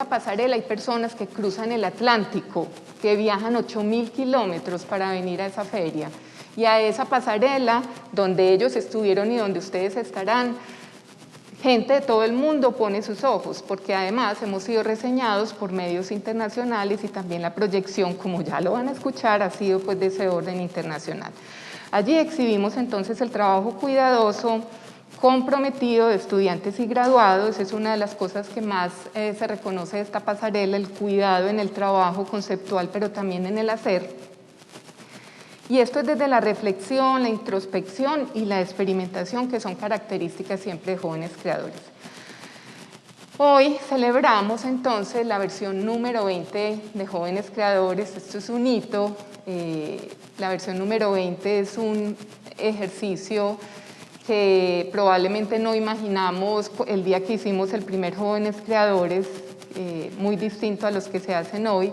la pasarela hay personas que cruzan el Atlántico, que viajan 8.000 kilómetros para venir a esa feria. Y a esa pasarela, donde ellos estuvieron y donde ustedes estarán, gente de todo el mundo pone sus ojos, porque además hemos sido reseñados por medios internacionales y también la proyección, como ya lo van a escuchar, ha sido pues de ese orden internacional. Allí exhibimos entonces el trabajo cuidadoso, comprometido de estudiantes y graduados. Es una de las cosas que más se reconoce de esta pasarela, el cuidado en el trabajo conceptual, pero también en el hacer. Y esto es desde la reflexión, la introspección y la experimentación, que son características siempre de jóvenes creadores. Hoy celebramos entonces la versión número 20 de Jóvenes Creadores. Esto es un hito. La versión número 20 es un ejercicio que probablemente no imaginamos el día que hicimos el primer Jóvenes Creadores, muy distinto a los que se hacen hoy,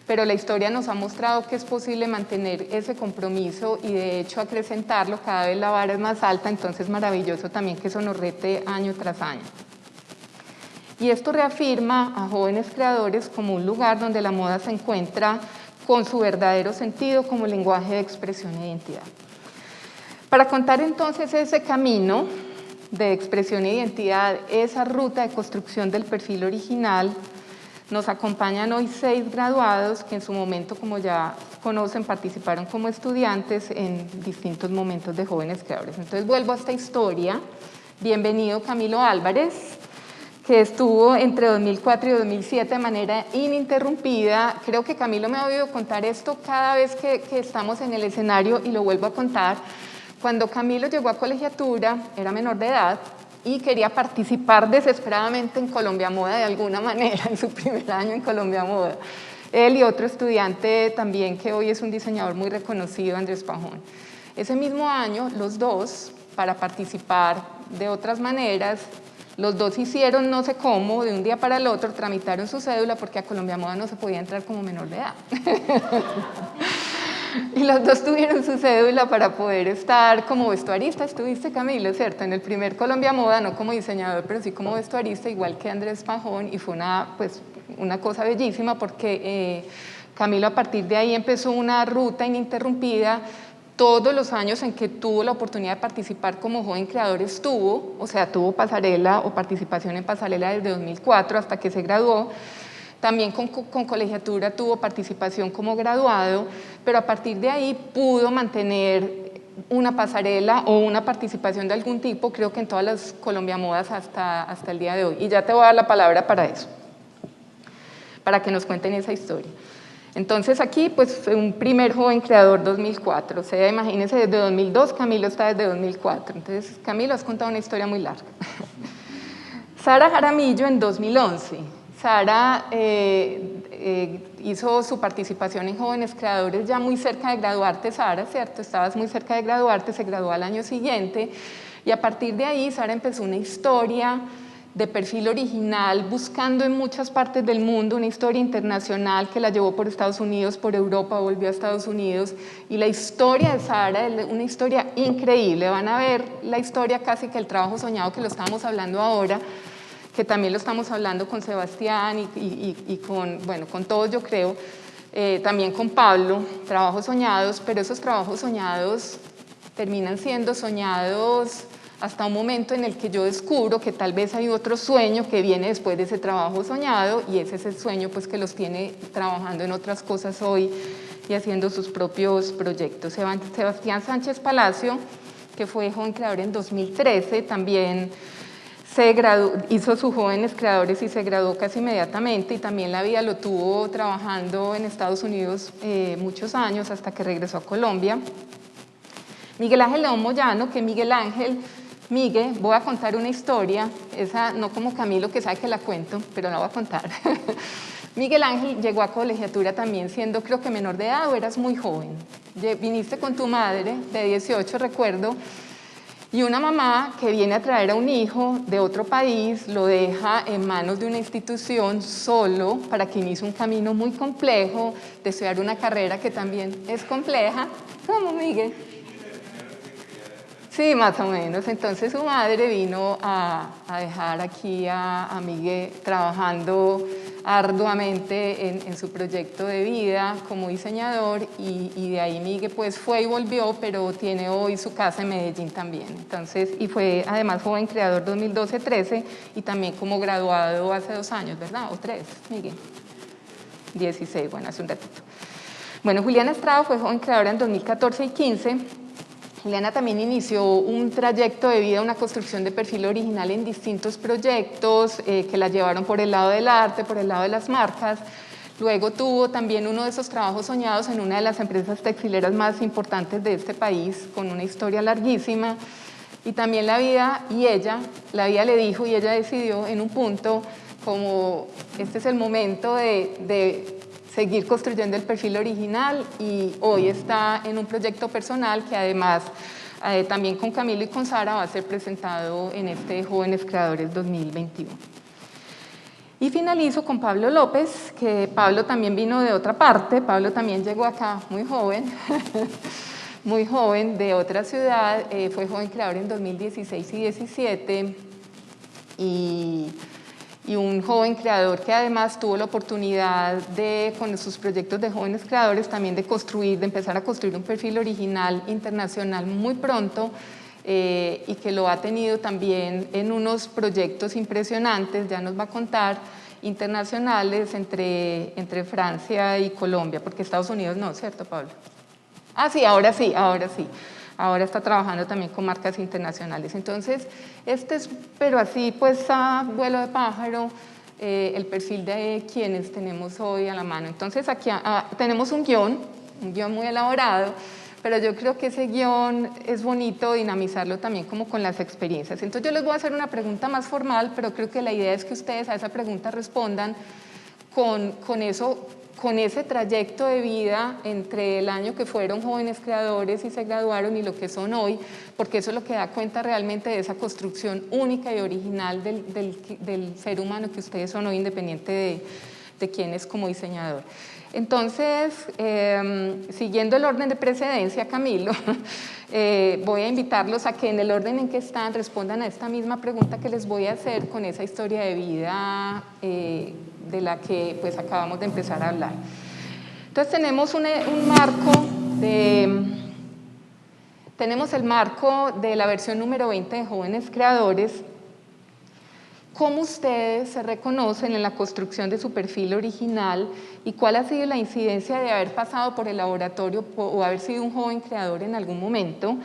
pero la historia nos ha mostrado que es posible mantener ese compromiso y de hecho acrecentarlo. Cada vez la vara es más alta, entonces maravilloso también que eso nos rete año tras año. Y esto reafirma a Jóvenes Creadores como un lugar donde la moda se encuentra con su verdadero sentido como lenguaje de expresión e identidad. Para contar entonces ese camino de expresión e identidad, esa ruta de construcción del perfil original, nos acompañan hoy 6 graduados que en su momento, como ya conocen, participaron como estudiantes en distintos momentos de Jóvenes Creadores. Entonces vuelvo a esta historia. Bienvenido Camilo Álvarez, que estuvo entre 2004 y 2007 de manera ininterrumpida. Creo que Camilo me ha oído contar esto cada vez que estamos en el escenario y lo vuelvo a contar. Cuando Camilo llegó a colegiatura, era menor de edad y quería participar desesperadamente en Colombia Moda de alguna manera, en su primer año en Colombia Moda. Él y otro estudiante también, que hoy es un diseñador muy reconocido, Andrés Pajón. Ese mismo año, los dos, para participar de otras maneras, los dos hicieron no sé cómo, de un día para el otro, tramitaron su cédula porque a Colombia Moda no se podía entrar como menor de edad. Y los dos tuvieron su cédula para poder estar como vestuarista. Estuviste, Camilo, ¿cierto? En el primer Colombia Moda, no como diseñador, pero sí como vestuarista, igual que Andrés Pajón, y fue una cosa bellísima porque Camilo a partir de ahí empezó una ruta ininterrumpida. Todos los años en que tuvo la oportunidad de participar como joven creador estuvo, o sea, tuvo pasarela o participación en pasarela desde 2004 hasta que se graduó. También con colegiatura tuvo participación como graduado, pero a partir de ahí pudo mantener una pasarela o una participación de algún tipo, creo que en todas las Colombia Modas hasta el día de hoy. Y ya te voy a dar la palabra para eso, para que nos cuenten esa historia. Entonces aquí, pues, un primer joven creador 2004, o sea, imagínense desde 2002, Camilo está desde 2004. Entonces, Camilo, has contado una historia muy larga. Sara Jaramillo en 2011. Sara hizo su participación en Jóvenes Creadores ya muy cerca de graduarte, Sara, ¿cierto? Estabas muy cerca de graduarte, se graduó al año siguiente, y a partir de ahí Sara empezó una historia de perfil original, buscando en muchas partes del mundo, una historia internacional que la llevó por Estados Unidos, por Europa, volvió a Estados Unidos, y la historia de Sara es una historia increíble. Van a ver la historia casi que el trabajo soñado que lo estamos hablando ahora, que también lo estamos hablando con Sebastián y con todos, yo creo, también con Pablo, trabajos soñados, pero esos trabajos soñados terminan siendo soñados hasta un momento en el que yo descubro que tal vez hay otro sueño que viene después de ese trabajo soñado, y ese es el sueño pues, que los tiene trabajando en otras cosas hoy y haciendo sus propios proyectos. Sebastián Sánchez Palacio, que fue joven creador en 2013, también hizo sus Jóvenes Creadores y se graduó casi inmediatamente, y también la vida lo tuvo trabajando en Estados Unidos muchos años hasta que regresó a Colombia. Miguel Ángel León Moyano, que Miguel, voy a contar una historia, esa no como Camilo que sabe que la cuento, pero la voy a contar. Miguel Ángel llegó a colegiatura también siendo, creo que menor de edad, o eras muy joven. Viniste con tu madre de 18, recuerdo, y una mamá que viene a traer a un hijo de otro país, lo deja en manos de una institución solo para que inicie un camino muy complejo de estudiar una carrera que también es compleja. ¿Cómo, Miguel? Sí, más o menos. Entonces su madre vino a dejar aquí a Miguel trabajando arduamente en su proyecto de vida como diseñador y de ahí Miguel pues fue y volvió, pero tiene hoy su casa en Medellín también. Entonces, y fue además joven creador 2012-13 y también como graduado hace 2 años, ¿verdad? ¿O 3, Miguel? 16, bueno, hace un ratito. Bueno, Juliana Estrada fue joven creadora en 2014 y 15. Juliana también inició un trayecto de vida, una construcción de perfil original en distintos proyectos que la llevaron por el lado del arte, por el lado de las marcas. Luego tuvo también uno de esos trabajos soñados en una de las empresas textileras más importantes de este país, con una historia larguísima. Y también la vida le dijo y ella decidió en un punto como este es el momento de seguir construyendo el perfil original y hoy está en un proyecto personal que además también con Camilo y con Sara va a ser presentado en este Jóvenes Creadores 2021. Y finalizo con Pablo López, que Pablo también vino de otra parte, Pablo también llegó acá muy joven, muy joven, de otra ciudad, fue joven creador en 2016 y 2017 y un joven creador que además tuvo la oportunidad de, con sus proyectos de jóvenes creadores, también de empezar a construir un perfil original internacional muy pronto y que lo ha tenido también en unos proyectos impresionantes, ya nos va a contar, internacionales entre Francia y Colombia, porque Estados Unidos no, ¿cierto, Pablo? Ah, sí, ahora sí, ahora sí. Ahora está trabajando también con marcas internacionales. Entonces, este es, pero así pues a vuelo de pájaro, el perfil de quienes tenemos hoy a la mano. Entonces, aquí tenemos un guión muy elaborado, pero yo creo que ese guión es bonito dinamizarlo también como con las experiencias. Entonces, yo les voy a hacer una pregunta más formal, pero creo que la idea es que ustedes a esa pregunta respondan con ese trayecto de vida entre el año que fueron jóvenes creadores y se graduaron y lo que son hoy, porque eso es lo que da cuenta realmente de esa construcción única y original del ser humano que ustedes son hoy, independiente de quién es como diseñador. Entonces, siguiendo el orden de precedencia, Camilo, voy a invitarlos a que en el orden en que están respondan a esta misma pregunta que les voy a hacer con esa historia de vida de la que pues acabamos de empezar a hablar. Entonces tenemos un marco tenemos el marco de la versión número 20 de Jóvenes Creadores. ¿Cómo ustedes se reconocen en la construcción de su perfil original y cuál ha sido la incidencia de haber pasado por el laboratorio o haber sido un joven creador en algún momento?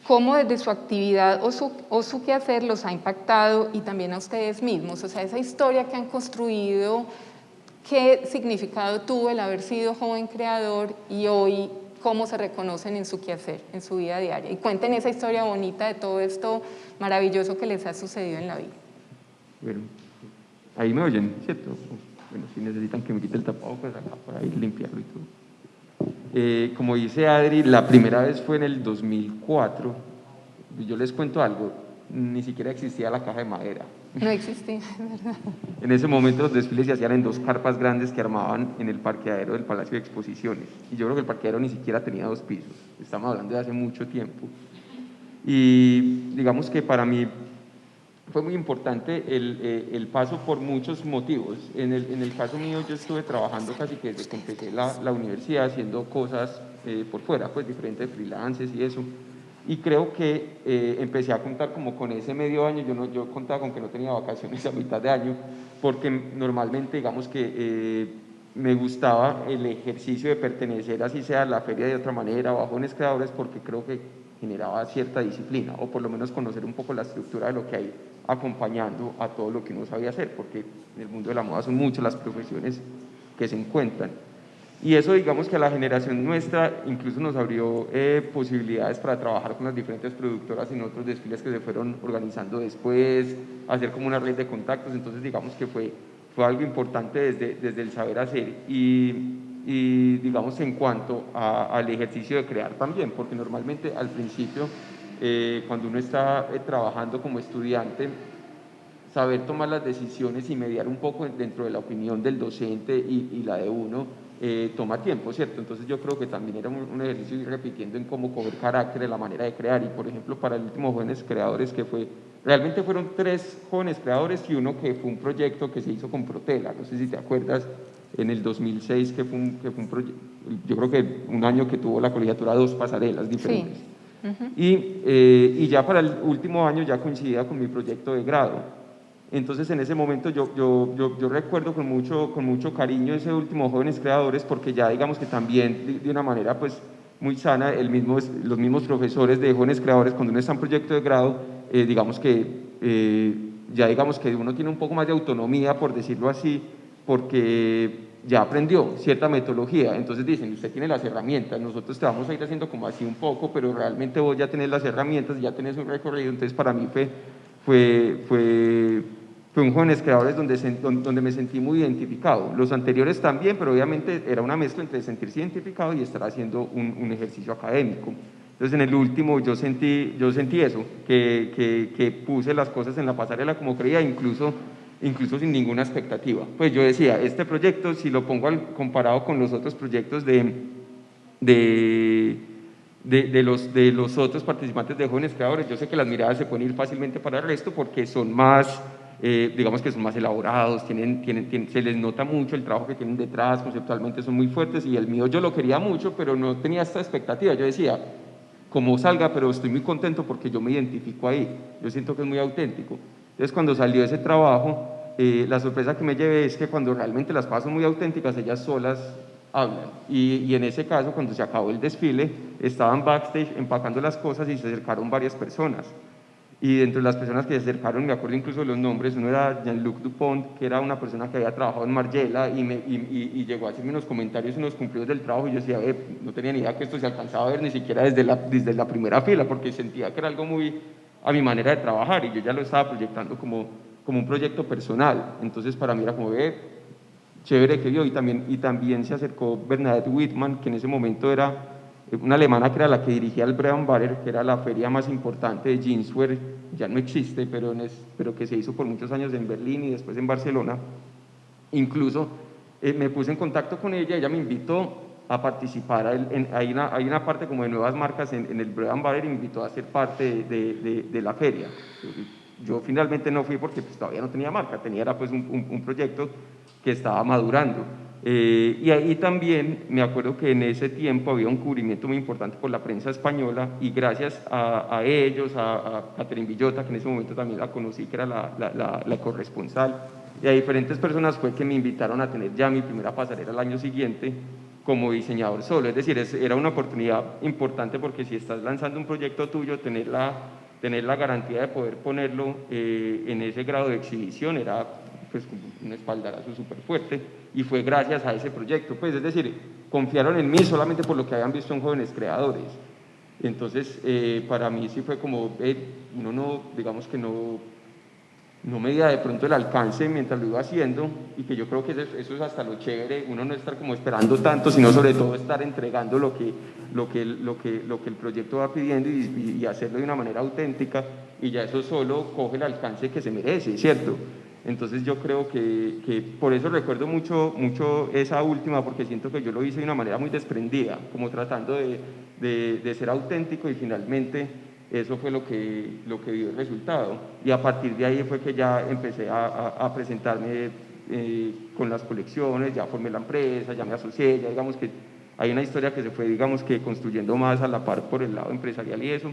¿Cómo desde su actividad o su quehacer los ha impactado y también a ustedes mismos? O sea, esa historia que han construido, ¿qué significado tuvo el haber sido joven creador y hoy cómo se reconocen en su quehacer, en su vida diaria? Y cuenten esa historia bonita de todo esto maravilloso que les ha sucedido en la vida. Bueno, ahí me oyen, ¿cierto? Bueno, si necesitan que me quite el tapado, pues acá por ahí limpiarlo y todo. Como dice Adri, la primera vez fue en el 2004. Yo les cuento algo, ni siquiera existía la caja de madera. No existía, ¿verdad? En ese momento los desfiles se hacían en 2 carpas grandes que armaban en el parqueadero del Palacio de Exposiciones. Y yo creo que el parqueadero ni siquiera tenía 2 pisos. Estamos hablando de hace mucho tiempo. Y digamos que para mí fue muy importante el paso por muchos motivos. En el caso mío, yo estuve trabajando casi que desde que empecé la universidad, haciendo cosas por fuera, pues diferentes freelances y eso. Y creo que empecé a contar como con ese medio año, yo contaba con que no tenía vacaciones a mitad de año, porque normalmente digamos que me gustaba el ejercicio de pertenecer, así sea a la feria de otra manera o a Jóvenes Creadores, porque creo que generaba cierta disciplina, o por lo menos conocer un poco la estructura de lo que hay acompañando a todo lo que uno sabía hacer, porque en el mundo de la moda son muchas las profesiones que se encuentran. Y eso, digamos que a la generación nuestra incluso nos abrió posibilidades para trabajar con las diferentes productoras en otros desfiles que se fueron organizando después, hacer como una red de contactos. Entonces digamos que fue algo importante desde el saber hacer y digamos en cuanto al ejercicio de crear también, porque normalmente al principio cuando uno está trabajando como estudiante, saber tomar las decisiones y mediar un poco dentro de la opinión del docente y la de uno, toma tiempo, ¿cierto? Entonces yo creo que también era un ejercicio ir repitiendo en cómo coger carácter, de la manera de crear. Y por ejemplo, para el último Jóvenes Creadores, que fue, realmente fueron 3 jóvenes creadores y uno que fue un proyecto que se hizo con Protela, no sé si te acuerdas, en el 2006, que fue un proyecto, yo creo que un año que tuvo la colegiatura 2 pasarelas diferentes. Sí. Y ya para el último año ya coincidía con mi proyecto de grado. Entonces en ese momento yo recuerdo con mucho cariño ese último Jóvenes Creadores, porque ya digamos que también de una manera pues muy sana, los mismos profesores de Jóvenes Creadores, cuando uno está en proyecto de grado, digamos que ya digamos que uno tiene un poco más de autonomía, por decirlo así, porque ya aprendió cierta metodología. Entonces dicen, usted tiene las herramientas, nosotros te vamos a ir haciendo como así un poco, pero realmente vos ya tenés las herramientas, ya tenés un recorrido. Entonces para mí fue un Jóvenes Creadores donde me sentí muy identificado. Los anteriores también, pero obviamente era una mezcla entre sentirse identificado y estar haciendo un ejercicio académico. Entonces en el último yo sentí eso, que puse las cosas en la pasarela como creía, incluso sin ninguna expectativa. Pues yo decía, este proyecto, si lo pongo comparado con los otros proyectos de los otros participantes de Jóvenes Creadores, yo sé que las miradas se pueden ir fácilmente para el resto porque son más, digamos que son más elaborados, se les nota mucho el trabajo que tienen detrás, conceptualmente son muy fuertes, y el mío yo lo quería mucho, pero no tenía esta expectativa. Yo decía, como salga, pero estoy muy contento porque yo me identifico ahí, yo siento que es muy auténtico. Entonces cuando salió ese trabajo, la sorpresa que me llevé es que cuando realmente las cosas son muy auténticas, ellas solas hablan. Y en ese caso, cuando se acabó el desfile, estaban backstage empacando las cosas y se acercaron varias personas. Y dentro de las personas que se acercaron, me acuerdo incluso de los nombres, uno era Jean-Luc Dupont, que era una persona que había trabajado en Margiela, y llegó a hacerme unos comentarios, unos cumplidos del trabajo, y yo decía, no tenía ni idea que esto se alcanzaba a ver ni siquiera desde la primera fila, porque sentía que era algo muy a mi manera de trabajar, y yo ya lo estaba proyectando como un proyecto personal. Entonces para mí era como, chévere que vio. Y también se acercó Bernadette Whitman, que en ese momento era una alemana, que era la que dirigía el Brean Barer, que era la feria más importante de jeanswear, ya no existe, pero que se hizo por muchos años en Berlín y después en Barcelona. Incluso me puse en contacto con ella me invitó a participar, hay una parte como de nuevas marcas en el Brean Barer, y me invitó a ser parte de la feria. Yo finalmente no fui porque pues todavía no tenía marca, era pues un proyecto que estaba madurando. Y ahí también me acuerdo que en ese tiempo había un cubrimiento muy importante por la prensa española, y gracias a ellos, a Catherine Villota, que en ese momento también la conocí, que era la corresponsal, y a diferentes personas, fue que me invitaron a tener ya mi primera pasarela el año siguiente como diseñador solo. Es decir, era una oportunidad importante, porque si estás lanzando un proyecto tuyo, tener la garantía de poder ponerlo en ese grado de exhibición era pues un espaldarazo súper fuerte, y fue gracias a ese proyecto. Pues es decir, confiaron en mí solamente por lo que habían visto en Jóvenes Creadores. Entonces para mí sí fue como, uno no, digamos que no medía de pronto el alcance mientras lo iba haciendo, y que yo creo que eso es hasta lo chévere, uno no estar como esperando tanto, sino sobre todo estar entregando lo que el proyecto va pidiendo, y hacerlo de una manera auténtica, y ya eso solo coge el alcance que se merece, ¿cierto? Entonces yo creo que por eso recuerdo mucho esa última, porque siento que yo lo hice de una manera muy desprendida, como tratando de ser auténtico, y finalmente eso fue lo que dio el resultado. Y a partir de ahí fue que ya empecé a presentarme con las colecciones, ya formé la empresa, ya me asocié, ya digamos que hay una historia que se fue, digamos que construyendo más a la par por el lado empresarial y eso,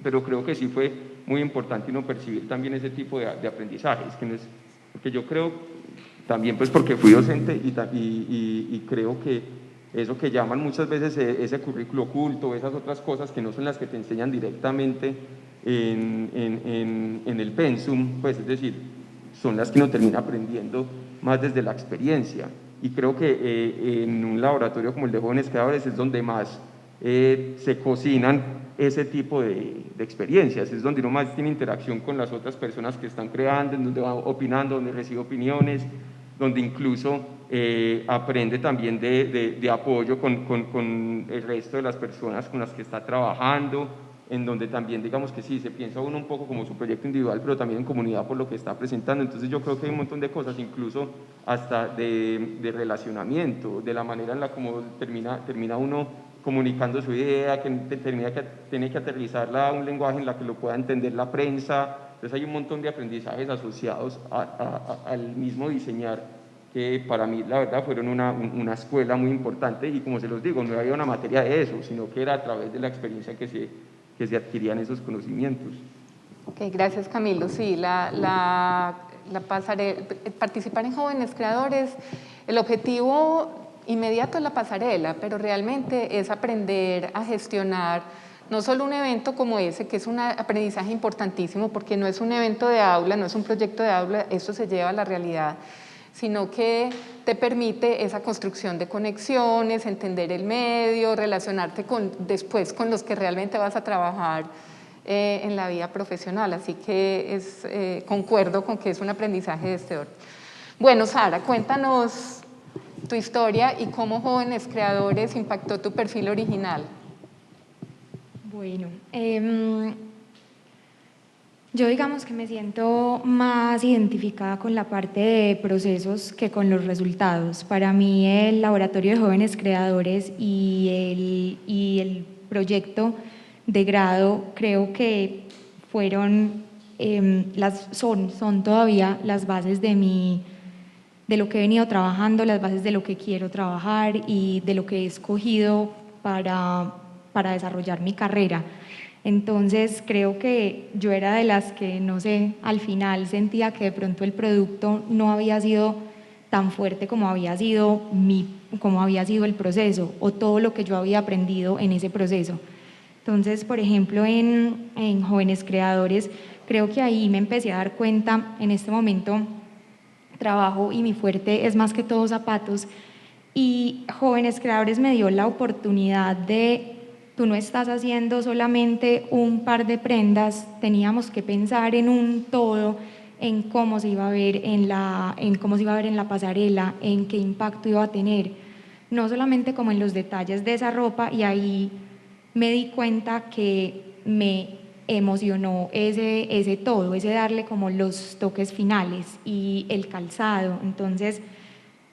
pero creo que sí fue muy importante uno percibir también ese tipo de aprendizajes, que no es, porque yo creo también pues porque fui docente, y creo que eso que llaman muchas veces ese currículo oculto, esas otras cosas que no son las que te enseñan directamente en el pensum, pues es decir, son las que uno termina aprendiendo más desde la experiencia. Y creo que en un laboratorio como el de Jóvenes Creadores es donde más se cocinan ese tipo de experiencias, es donde uno más tiene interacción con las otras personas que están creando, en donde va opinando, donde recibe opiniones, donde incluso aprende también de apoyo con el resto de las personas con las que está trabajando. en donde también digamos que sí, se piensa uno un poco como su proyecto individual, pero también en comunidad por lo que está presentando. Entonces yo creo que hay un montón de cosas, incluso hasta de relacionamiento, de la manera en la como termina uno comunicando su idea, que tiene que aterrizarla a un lenguaje en la que lo pueda entender la prensa. Entonces hay un montón de aprendizajes asociados al mismo diseñar, que para mí la verdad fueron una escuela muy importante, y como se los digo, no había una materia de eso, sino que era a través de la experiencia que se adquirían esos conocimientos. Ok, gracias Camilo. Sí, la pasarela, participar en Jóvenes Creadores, el objetivo inmediato es la pasarela, pero realmente es aprender a gestionar no solo un evento como ese, que es un aprendizaje importantísimo, porque no es un evento de aula, no es un proyecto de aula, esto se lleva a la realidad, sino que te permite esa construcción de conexiones, entender el medio, relacionarte después con los que realmente vas a trabajar en la vida profesional. Así que concuerdo con que es un aprendizaje de este orden. Bueno, Sara, cuéntanos tu historia y cómo Jóvenes Creadores impactó tu perfil original. Bueno, yo digamos que me siento más identificada con la parte de procesos que con los resultados. Para mí el Laboratorio de Jóvenes Creadores y el proyecto de grado creo que fueron, son todavía las bases de lo que he venido trabajando, las bases de lo que quiero trabajar y de lo que he escogido para desarrollar mi carrera. Entonces creo que yo era de las que, no sé, al final sentía que de pronto el producto no había sido tan fuerte como había sido el proceso o todo lo que yo había aprendido en ese proceso. Entonces, por ejemplo, en Jóvenes Creadores, creo que ahí me empecé a dar cuenta, en este momento trabajo y mi fuerte es más que todo zapatos, y Jóvenes Creadores me dio la oportunidad de: tú no estás haciendo solamente un par de prendas, teníamos que pensar en un todo, en cómo se iba a ver en la pasarela, en qué impacto iba a tener, no solamente como en los detalles de esa ropa. Y ahí me di cuenta que me emocionó ese todo, ese darle como los toques finales y el calzado. Entonces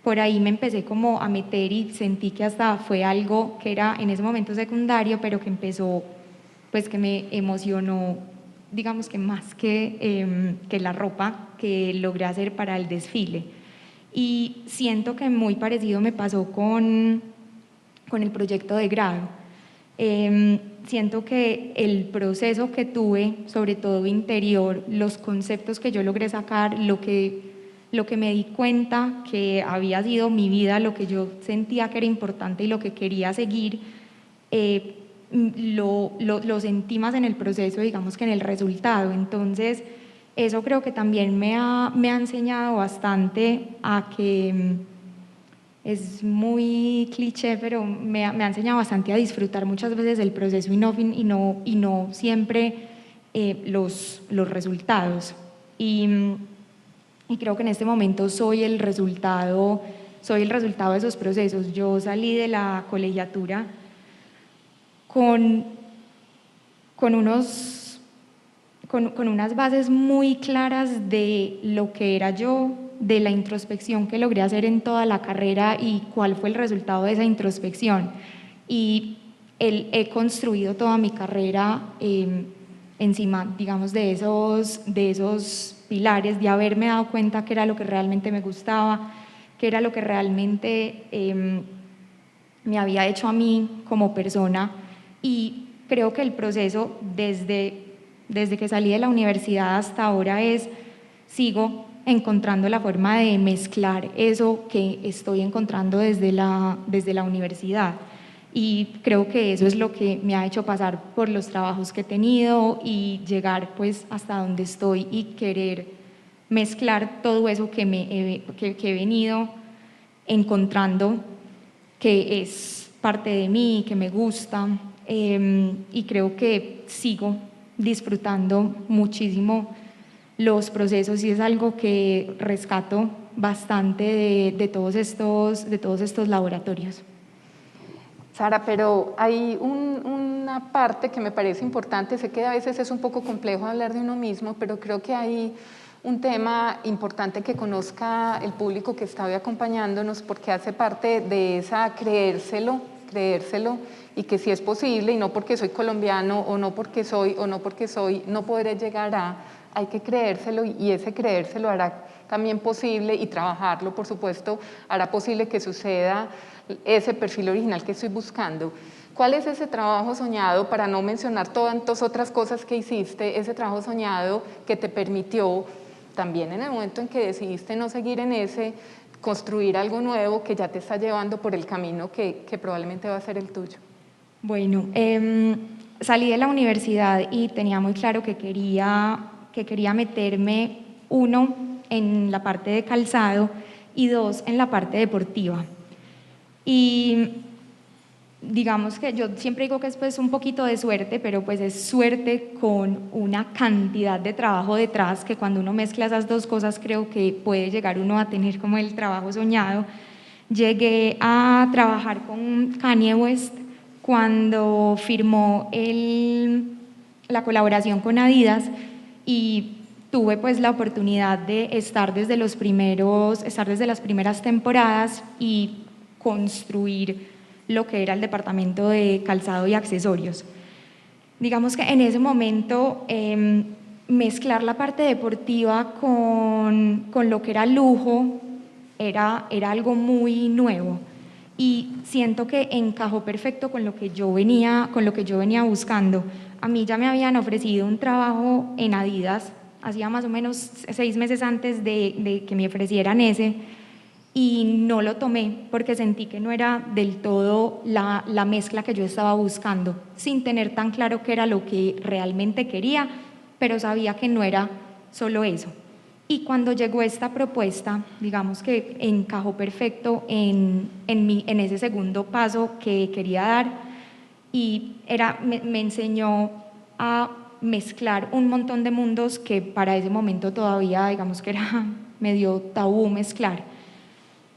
por ahí me empecé como a meter y sentí que hasta fue algo que era en ese momento secundario, pero que empezó, pues que me emocionó, digamos que más que la ropa que logré hacer para el desfile. Y siento que muy parecido me pasó con el proyecto de grado. Siento que el proceso que tuve, sobre todo interior, los conceptos que yo logré sacar, lo que me di cuenta que había sido mi vida, lo que yo sentía que era importante y lo que quería seguir, lo sentí más en el proceso, digamos, que en el resultado. Entonces eso creo que también me ha enseñado bastante a que, es muy cliché, pero me ha enseñado bastante a disfrutar muchas veces el proceso y no siempre los resultados. Y creo que en este momento soy el resultado de esos procesos. Yo salí de la colegiatura con unas bases muy claras de lo que era yo, de la introspección que logré hacer en toda la carrera y cuál fue el resultado de esa introspección. Y he construido toda mi carrera encima, digamos, de esos pilares, de haberme dado cuenta que era lo que realmente me gustaba, que era lo que realmente me había hecho a mí como persona. Y creo que el proceso desde que salí de la universidad hasta ahora sigo encontrando la forma de mezclar eso que estoy encontrando desde la universidad. Y creo que eso es lo que me ha hecho pasar por los trabajos que he tenido y llegar pues hasta donde estoy y querer mezclar todo eso que he venido encontrando, que es parte de mí, que me gusta, y creo que sigo disfrutando muchísimo los procesos y es algo que rescato bastante de todos estos laboratorios. Sara, pero hay un una parte que me parece importante. Sé que a veces es un poco complejo hablar de uno mismo, pero creo que hay un tema importante que conozca el público que está hoy acompañándonos, porque hace parte de esa creérselo, y que si es posible, y no porque soy colombiano, o no porque soy, no podré llegar a, hay que creérselo, y ese creérselo hará también posible, y trabajarlo, por supuesto, hará posible que suceda ese perfil original que estoy buscando. ¿Cuál es ese trabajo soñado, para no mencionar tantas otras cosas que hiciste, ese trabajo soñado que te permitió, también en el momento en que decidiste no seguir en ese, construir algo nuevo que ya te está llevando por el camino que probablemente va a ser el tuyo? Bueno, salí de la universidad y tenía muy claro que quería meterme, uno, en la parte de calzado y dos, en la parte deportiva. Y digamos que yo siempre digo que es pues un poquito de suerte, pero pues es suerte con una cantidad de trabajo detrás, que cuando uno mezcla esas dos cosas creo que puede llegar uno a tener como el trabajo soñado. Llegué a trabajar con Kanye West cuando firmó la colaboración con Adidas, y tuve pues la oportunidad de estar desde las primeras temporadas y construir lo que era el departamento de calzado y accesorios. Digamos que en ese momento mezclar la parte deportiva con lo que era lujo era algo muy nuevo, y siento que encajó perfecto con lo que yo venía buscando. A mí ya me habían ofrecido un trabajo en Adidas, hacía más o menos 6 meses antes de que me ofrecieran ese, y no lo tomé porque sentí que no era del todo la mezcla que yo estaba buscando, sin tener tan claro qué era lo que realmente quería, pero sabía que no era solo eso. Y cuando llegó esta propuesta, digamos que encajó perfecto en ese segundo paso que quería dar, y me enseñó a mezclar un montón de mundos que para ese momento todavía, digamos que era medio tabú mezclar.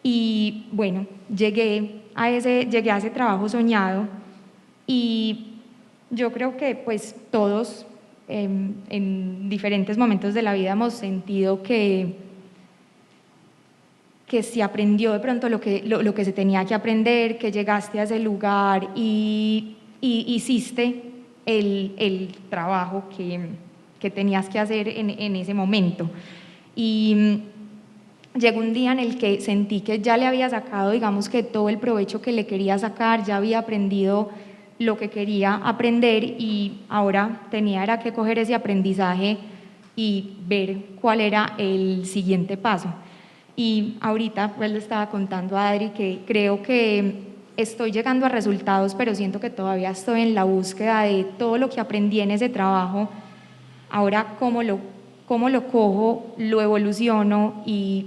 Y bueno, llegué a ese trabajo soñado, y yo creo que pues todos en diferentes momentos de la vida hemos sentido que se aprendió de pronto lo que se tenía que aprender, que llegaste a ese lugar y hiciste el trabajo que tenías que hacer en ese momento. Y llegó un día en el que sentí que ya le había sacado, digamos que todo el provecho que le quería sacar, ya había aprendido lo que quería aprender, y ahora era que coger ese aprendizaje y ver cuál era el siguiente paso. Y ahorita pues le estaba contando a Adri que creo que estoy llegando a resultados, pero siento que todavía estoy en la búsqueda de todo lo que aprendí en ese trabajo. Ahora cómo lo cojo, lo evoluciono y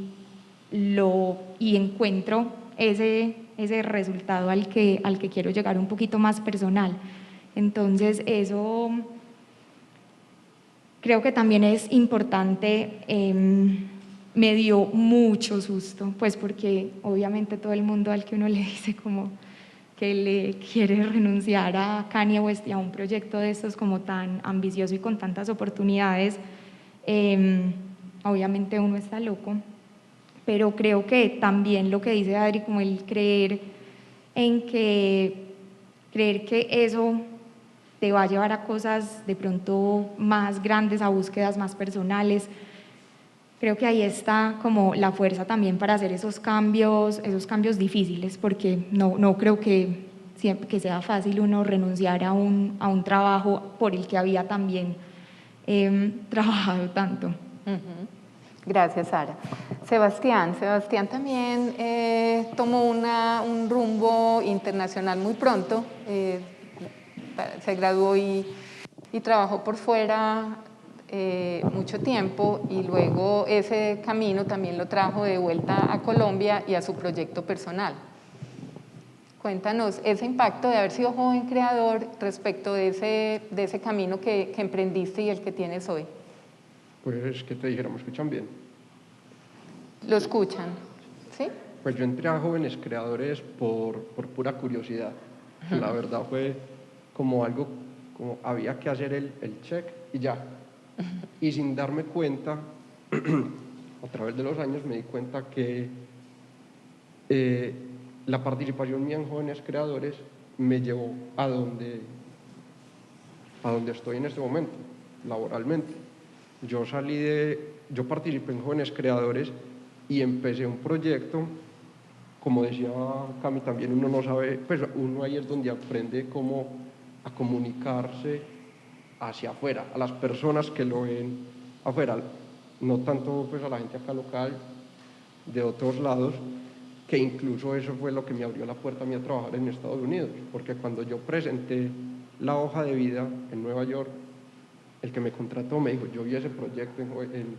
encuentro ese resultado al que quiero llegar, un poquito más personal. Entonces eso creo que también es importante. Me dio mucho susto, pues porque obviamente todo el mundo al que uno le dice como que le quiere renunciar a Kanye West y a un proyecto de estos como tan ambicioso y con tantas oportunidades, obviamente uno está loco, pero creo que también lo que dice Adri, como el creer que eso te va a llevar a cosas de pronto más grandes, a búsquedas más personales. Creo que ahí está como la fuerza también para hacer esos cambios difíciles, porque no creo que sea fácil uno renunciar a un trabajo por el que había también trabajado tanto. Gracias, Sara. Sebastián también tomó un rumbo internacional muy pronto, se graduó y trabajó por fuera mucho tiempo, y luego ese camino también lo trajo de vuelta a Colombia y a su proyecto personal. Cuéntanos ese impacto de haber sido joven creador respecto de ese camino que emprendiste y el que tienes hoy. Pues, ¿qué te dijera? ¿Me escuchan bien? ¿Lo escuchan? ¿Sí? Pues yo entré a Jóvenes Creadores por pura curiosidad. La verdad fue como algo, como había que hacer el check y ya. Y sin darme cuenta, a través de los años me di cuenta que la participación mía en Jóvenes Creadores me llevó a donde estoy en este momento, laboralmente. Yo participé en Jóvenes Creadores y empecé un proyecto, como decía Cami, también uno no sabe, pues uno ahí es donde aprende cómo a comunicarse hacia afuera, a las personas que lo ven afuera, no tanto pues a la gente acá local, de otros lados, que incluso eso fue lo que me abrió la puerta a mí a trabajar en Estados Unidos, porque cuando yo presenté la hoja de vida en Nueva York, el que me contrató me dijo, yo vi ese proyecto en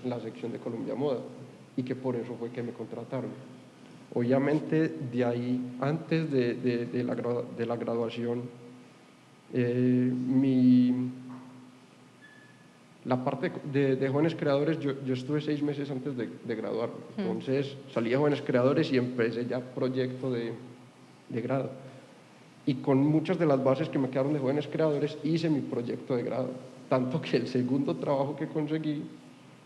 la sección de Colombia Moda, y que por eso fue que me contrataron. Obviamente, de ahí, antes de la graduación, la parte de Jóvenes Creadores, yo estuve 6 meses antes de graduarme. Entonces salí de Jóvenes Creadores y empecé ya proyecto de grado. Y con muchas de las bases que me quedaron de Jóvenes Creadores hice mi proyecto de grado. Tanto que el segundo trabajo que conseguí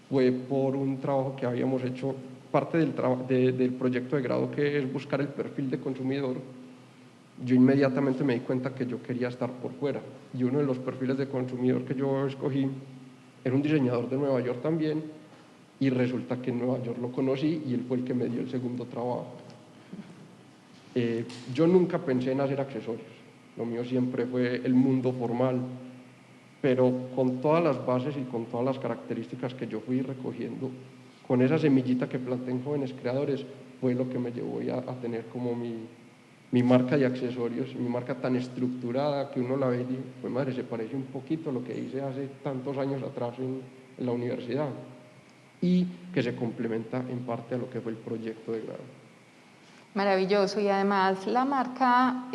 fue por un trabajo que habíamos hecho, parte del proyecto de grado, que es buscar el perfil de consumidor. Yo inmediatamente me di cuenta que yo quería estar por fuera. Y uno de los perfiles de consumidor que yo escogí era un diseñador de Nueva York también, y resulta que en Nueva York lo conocí y él fue el que me dio el segundo trabajo. Yo nunca pensé en hacer accesorios, lo mío siempre fue el mundo formal, pero con todas las bases y con todas las características que yo fui recogiendo, con esa semillita que planté en Jóvenes Creadores, fue lo que me llevó a tener como mi marca de accesorios, mi marca tan estructurada que uno la ve y dice, pues madre, se parece un poquito a lo que hice hace tantos años atrás en la universidad, y que se complementa en parte a lo que fue el proyecto de grado. Maravilloso, y además la marca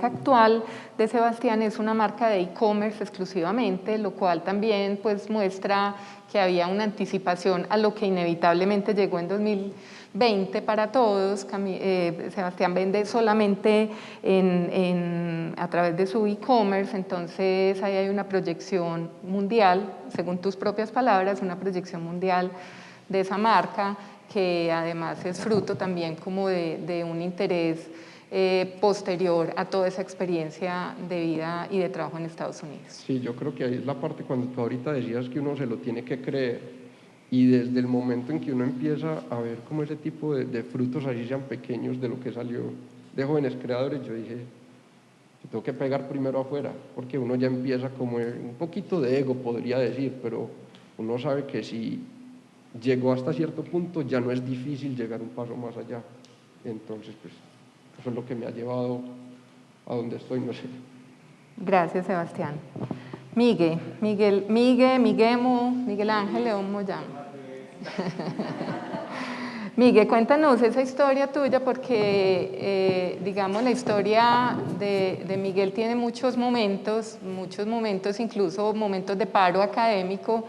actual de Sebastián es una marca de e-commerce exclusivamente, lo cual también pues muestra que había una anticipación a lo que inevitablemente llegó en 2020 para todos. Sebastián vende solamente a través de su e-commerce, entonces ahí hay una proyección mundial, según tus propias palabras, una proyección mundial de esa marca, que además es fruto también como de un interés posterior a toda esa experiencia de vida y de trabajo en Estados Unidos. Sí, yo creo que ahí es la parte cuando tú ahorita decías que uno se lo tiene que creer, y desde el momento en que uno empieza a ver como ese tipo de frutos, así sean pequeños, de lo que salió de Jóvenes Creadores, yo dije, yo tengo que pegar primero afuera, porque uno ya empieza como un poquito de ego, podría decir, pero uno sabe que si llegó hasta cierto punto, ya no es difícil llegar un paso más allá. Entonces, pues, eso es lo que me ha llevado a donde estoy, no sé. Gracias, Sebastián. Miguel Ángel León Moyano. Miguel, cuéntanos esa historia tuya, porque digamos la historia de Miguel tiene muchos momentos, incluso momentos de paro académico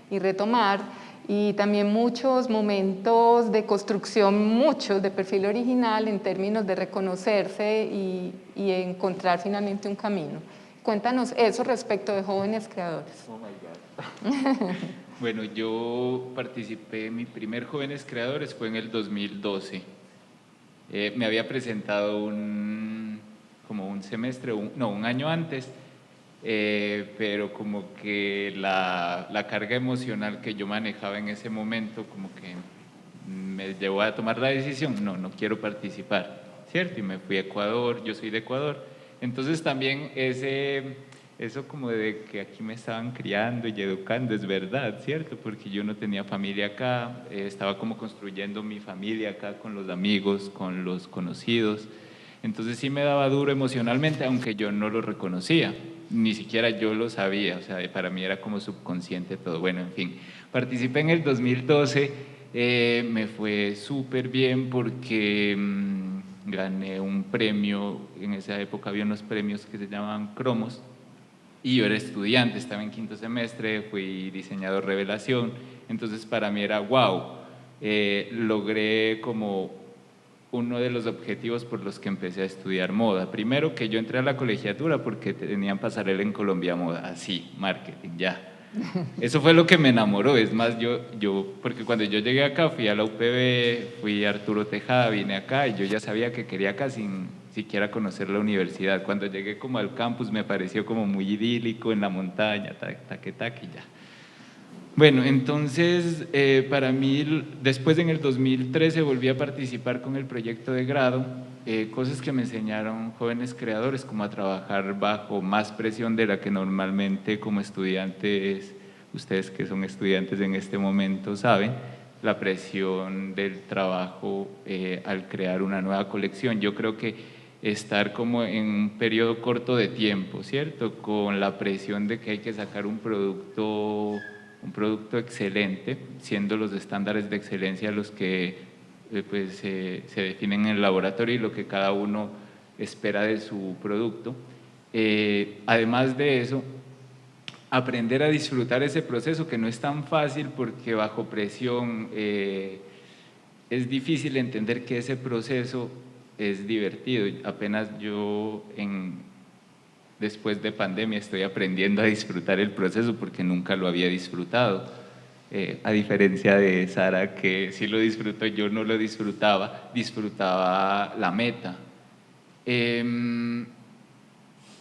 y retomar, y también muchos momentos de construcción, muchos de perfil original en términos de reconocerse y encontrar finalmente un camino. Cuéntanos eso respecto de Jóvenes Creadores. Oh my God. Bueno, yo participé, mi primer Jóvenes Creadores fue en el 2012. Me había presentado como un semestre, un año antes, pero como que la carga emocional que yo manejaba en ese momento como que me llevó a tomar la decisión, no quiero participar, ¿cierto? Y me fui a Ecuador, yo soy de Ecuador. Entonces también eso como de que aquí me estaban criando y educando es verdad, ¿cierto? Porque yo no tenía familia acá, estaba como construyendo mi familia acá con los amigos, con los conocidos. Entonces sí me daba duro emocionalmente, aunque yo no lo reconocía, ni siquiera yo lo sabía, o sea, para mí era como subconsciente todo. Bueno, en fin, participé en el 2012, me fue súper bien porque gané un premio, en esa época había unos premios que se llamaban Cromos, y yo era estudiante, estaba en 5º semestre, fui diseñador revelación, entonces para mí era wow, logré como uno de los objetivos por los que empecé a estudiar moda. Primero que yo entré a la colegiatura porque tenían pasarela en Colombia Moda, así, marketing, ya. Eso fue lo que me enamoró. Es más, porque cuando yo llegué acá, fui a la UPB, fui a Arturo Tejada, vine acá y yo ya sabía que quería acá sin siquiera conocer la universidad. Cuando llegué como al campus me pareció como muy idílico en la montaña, taque, taque, ya. Bueno, entonces para mí, después en el 2013 volví a participar con el proyecto de grado, cosas que me enseñaron jóvenes creadores, como a trabajar bajo más presión de la que normalmente como estudiantes, ustedes que son estudiantes en este momento saben, la presión del trabajo al crear una nueva colección. Yo creo que estar como en un periodo corto de tiempo, ¿cierto? Con la presión de que hay que sacar un producto excelente, siendo los estándares de excelencia los que pues, se definen en el laboratorio y lo que cada uno espera de su producto. Además de eso, aprender a disfrutar ese proceso, que no es tan fácil porque bajo presión es difícil entender que ese proceso es divertido. Apenas yo después de pandemia estoy aprendiendo a disfrutar el proceso porque nunca lo había disfrutado. A diferencia de Sara, que sí lo disfrutó, yo no lo disfrutaba la meta.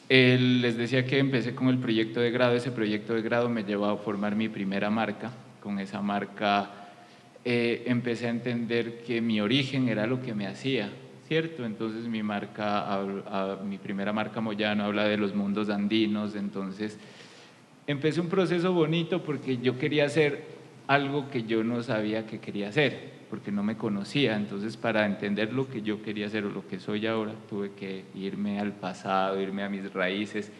Les decía que empecé con el proyecto de grado. Ese proyecto de grado me llevó a formar mi primera marca. Con esa marca empecé a entender que mi origen era lo que me hacía, ¿cierto? Entonces mi primera marca Moyano habla de los mundos andinos. Entonces empecé un proceso bonito porque yo quería hacer algo que yo no sabía que quería hacer, porque no me conocía. Entonces para entender lo que yo quería hacer o lo que soy ahora, tuve que irme al pasado, irme a mis raíces,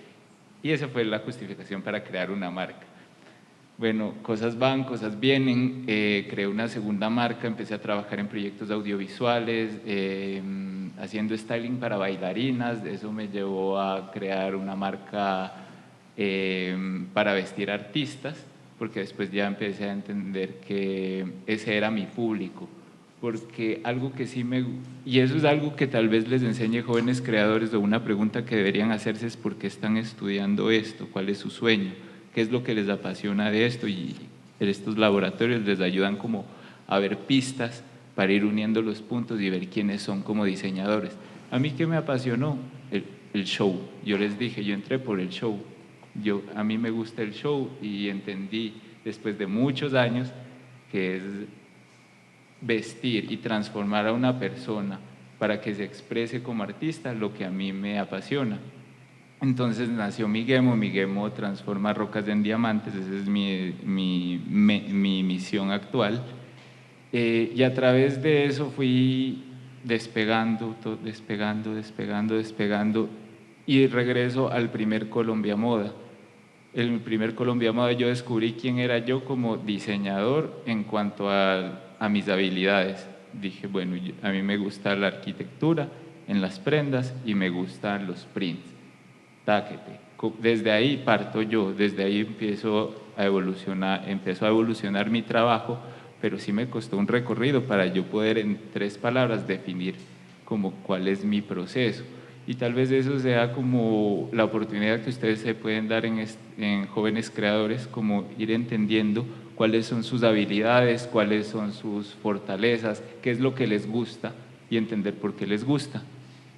y esa fue la justificación para crear una marca. Bueno, cosas van, cosas vienen, creé una segunda marca, empecé a trabajar en proyectos audiovisuales, haciendo styling para bailarinas. Eso me llevó a crear una marca para vestir artistas, porque después ya empecé a entender que ese era mi público, porque algo que sí y eso es algo que tal vez les enseñe jóvenes creadores, o una pregunta que deberían hacerse es: ¿por qué están estudiando esto? ¿Cuál es su sueño? ¿Qué es lo que les apasiona de esto? Y estos laboratorios les ayudan como a ver pistas para ir uniendo los puntos y ver quiénes son como diseñadores. A mí, ¿qué me apasionó? El show. Yo les dije, yo entré por el show. A mí me gusta el show, y entendí después de muchos años que es vestir y transformar a una persona para que se exprese como artista lo que a mí me apasiona. Entonces nació Miguemo. Miguemo transforma rocas en diamantes. Esa es mi misión actual. Y a través de eso fui despegando, y regreso al primer Colombia Moda. El primer Colombia Moda yo descubrí quién era yo como diseñador en cuanto a mis habilidades. Dije, bueno, a mí me gusta la arquitectura en las prendas y me gustan los prints. Táquete. Desde ahí parto yo, desde ahí empezó a evolucionar mi trabajo, pero sí me costó un recorrido para yo poder en 3 palabras definir como cuál es mi proceso. Y tal vez eso sea como la oportunidad que ustedes se pueden dar en jóvenes creadores, como ir entendiendo cuáles son sus habilidades, cuáles son sus fortalezas, qué es lo que les gusta, y entender por qué les gusta.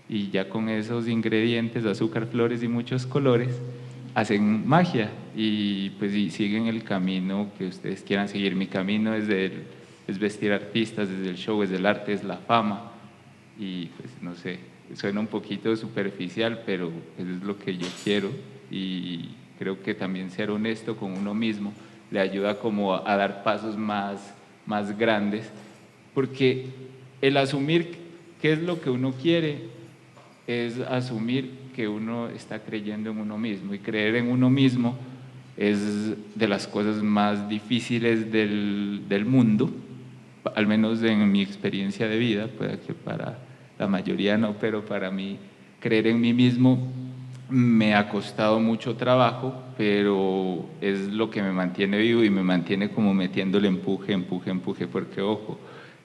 Y ya con esos ingredientes, azúcar, flores y muchos colores, hacen magia y siguen el camino que ustedes quieran seguir. Mi camino es vestir artistas, desde el show, es el arte, es la fama, y pues no sé, suena un poquito superficial, pero eso es lo que yo quiero, y creo que también ser honesto con uno mismo le ayuda como a dar pasos más grandes, porque el asumir qué es lo que uno quiere es asumir que uno está creyendo en uno mismo, y creer en uno mismo es de las cosas más difíciles del mundo, al menos en mi experiencia de vida. Puede que para la mayoría no, pero para mí creer en mí mismo me ha costado mucho trabajo, pero es lo que me mantiene vivo y me mantiene como metiéndole empuje, porque ojo,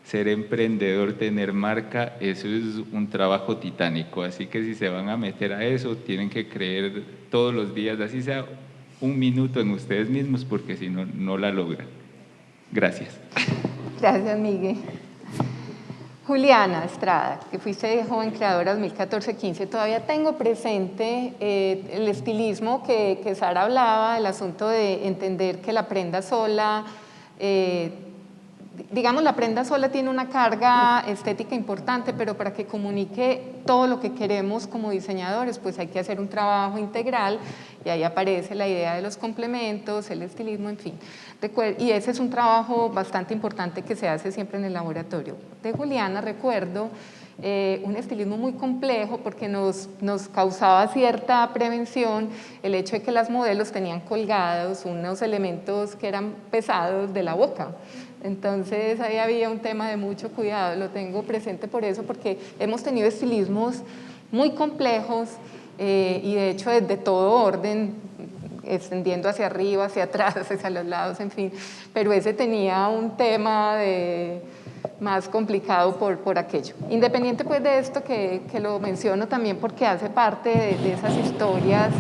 ser emprendedor, tener marca, eso es un trabajo titánico, así que si se van a meter a eso, tienen que creer todos los días, así sea un minuto en ustedes mismos, porque si no, no la logran. Gracias. Gracias, Miguel. Juliana Estrada, que fuiste joven creadora 2014-15, todavía tengo presente el estilismo que Sara hablaba, el asunto de entender que la prenda sola, digamos, la prenda sola tiene una carga estética importante, pero para que comunique todo lo que queremos como diseñadores, pues hay que hacer un trabajo integral y ahí aparece la idea de los complementos, el estilismo, en fin. Y ese es un trabajo bastante importante que se hace siempre en el laboratorio. De Juliana recuerdo un estilismo muy complejo porque nos causaba cierta prevención el hecho de que las modelos tenían colgados unos elementos que eran pesados de la boca. Entonces ahí había un tema de mucho cuidado, lo tengo presente por eso, porque hemos tenido estilismos muy complejos y de hecho de todo orden, extendiendo hacia arriba, hacia atrás, hacia los lados, en fin, pero ese tenía un tema más complicado por aquello. Independiente pues de esto que lo menciono también porque hace parte de esas historias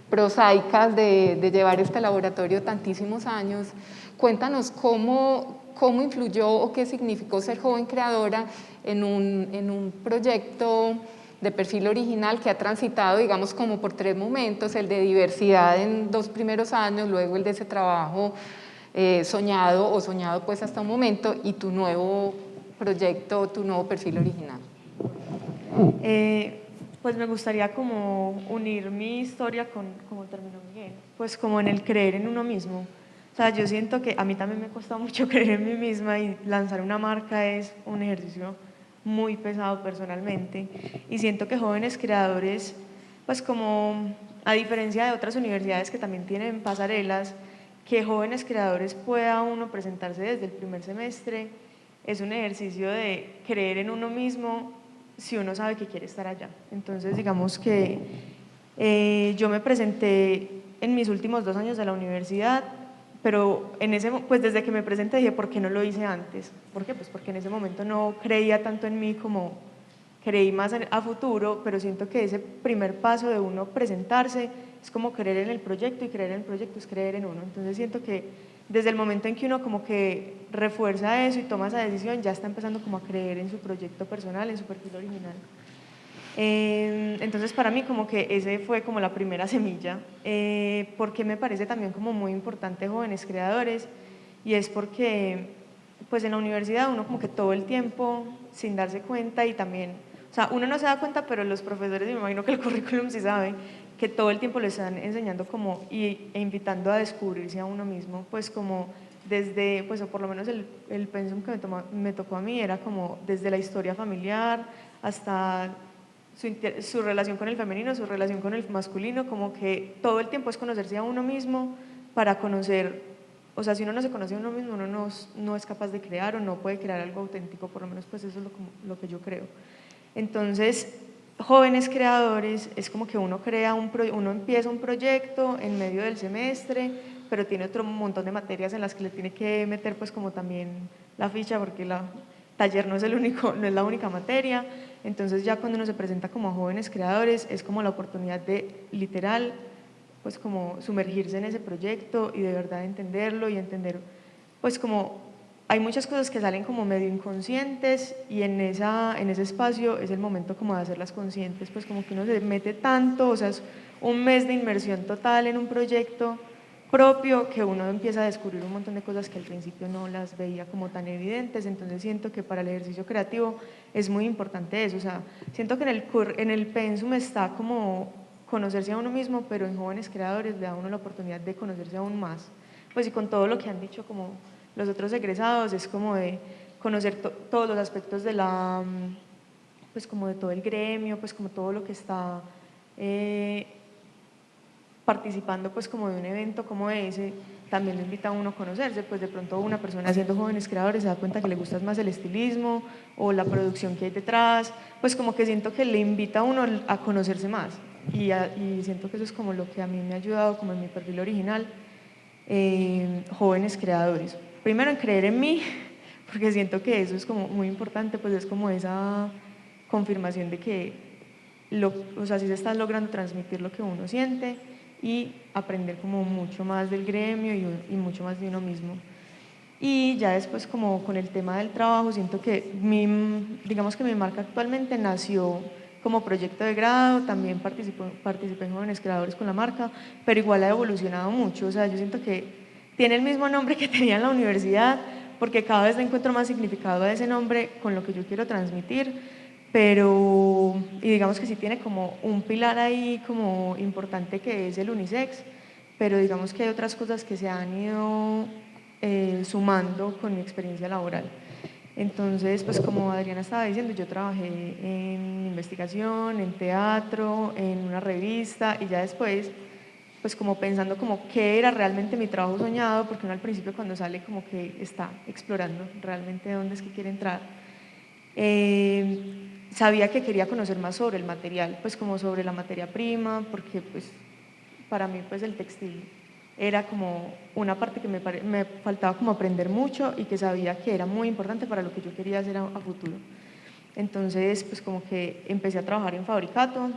prosaicas de llevar este laboratorio tantísimos años, cuéntanos cómo influyó o qué significó ser joven creadora en un proyecto de perfil original que ha transitado, digamos, como por 3 momentos, el de diversidad en 2 primeros años, luego el de ese trabajo soñado pues hasta un momento, y tu nuevo proyecto, tu nuevo perfil original. Pues me gustaría como unir mi historia con, como terminó Miguel, pues como en el creer en uno mismo. O sea, yo siento que a mí también me cuesta mucho creer en mí misma y lanzar una marca es un ejercicio muy pesado personalmente, y siento que jóvenes creadores, pues como a diferencia de otras universidades que también tienen pasarelas, que jóvenes creadores pueda uno presentarse desde el primer semestre es un ejercicio de creer en uno mismo si uno sabe que quiere estar allá. Entonces digamos que yo me presenté en mis últimos 2 años de la universidad, pero pues desde que me presenté dije, ¿por qué no lo hice antes? ¿Por qué? Pues porque en ese momento no creía tanto en mí como creí más a futuro, pero siento que ese primer paso de uno presentarse es como creer en el proyecto, y creer en el proyecto es creer en uno. Entonces siento que desde el momento en que uno como que refuerza eso y toma esa decisión, ya está empezando como a creer en su proyecto personal, en su perfil original. Entonces para mí como que ese fue como la primera semilla, porque me parece también como muy importante jóvenes creadores, y es porque pues en la universidad uno como que todo el tiempo sin darse cuenta, y también, o sea, uno no se da cuenta, pero los profesores, me imagino que el currículum sí sabe, que todo el tiempo le están enseñando como e invitando a descubrirse a uno mismo, pues como desde, pues o por lo menos el pensum que me tocó a mí era como desde la historia familiar hasta su relación con el femenino, su relación con el masculino, como que todo el tiempo es conocerse a uno mismo para conocer, o sea, si uno no se conoce a uno mismo, uno no es capaz de crear o no puede crear algo auténtico, por lo menos pues eso es lo que yo creo. Entonces, jóvenes creadores es como que uno empieza un proyecto en medio del semestre, pero tiene otro montón de materias en las que le tiene que meter pues como también la ficha, porque el taller no es la única materia. Entonces ya cuando uno se presenta como jóvenes creadores es como la oportunidad de literal pues como sumergirse en ese proyecto y de verdad entenderlo, y entender pues como hay muchas cosas que salen como medio inconscientes, y en ese espacio es el momento como de hacerlas conscientes, pues como que uno se mete tanto, o sea, es un mes de inmersión total en un proyecto propio que uno empieza a descubrir un montón de cosas que al principio no las veía como tan evidentes. Entonces siento que para el ejercicio creativo es muy importante eso, o sea, siento que en el pensum está como conocerse a uno mismo, pero en jóvenes creadores le da a uno la oportunidad de conocerse aún más, pues y con todo lo que han dicho como los otros egresados, es como de conocer todos los aspectos de pues como de todo el gremio, pues como todo lo que está participando pues como de un evento como ese, también le invita a uno a conocerse, pues de pronto una persona haciendo jóvenes creadores se da cuenta que le gusta más el estilismo o la producción que hay detrás, pues como que siento que le invita a uno a conocerse más, y siento que eso es como lo que a mí me ha ayudado como en mi perfil original, jóvenes creadores. Primero en creer en mí, porque siento que eso es como muy importante, pues es como esa confirmación de que, o sea, sí se está logrando transmitir lo que uno siente y aprender como mucho más del gremio y mucho más de uno mismo. Y ya después como con el tema del trabajo, siento que digamos que mi marca actualmente nació como proyecto de grado, también participé en Jóvenes Creadores con la marca, pero igual ha evolucionado mucho, o sea, yo siento que tiene el mismo nombre que tenía en la universidad, porque cada vez le encuentro más significado a ese nombre con lo que yo quiero transmitir, pero, y digamos que sí tiene como un pilar ahí como importante que es el unisex, pero digamos que hay otras cosas que se han ido sumando con mi experiencia laboral. Entonces, pues como Adriana estaba diciendo, yo trabajé en investigación, en teatro, en una revista y ya después, pues como pensando como qué era realmente mi trabajo soñado, porque uno al principio cuando sale como que está explorando realmente dónde es que quiere entrar. Sabía que quería conocer más sobre el material, pues como sobre la materia prima, porque pues para mí pues el textil era como una parte que me faltaba como aprender mucho y que sabía que era muy importante para lo que yo quería hacer a futuro. Entonces, pues como que empecé a trabajar en Fabricato,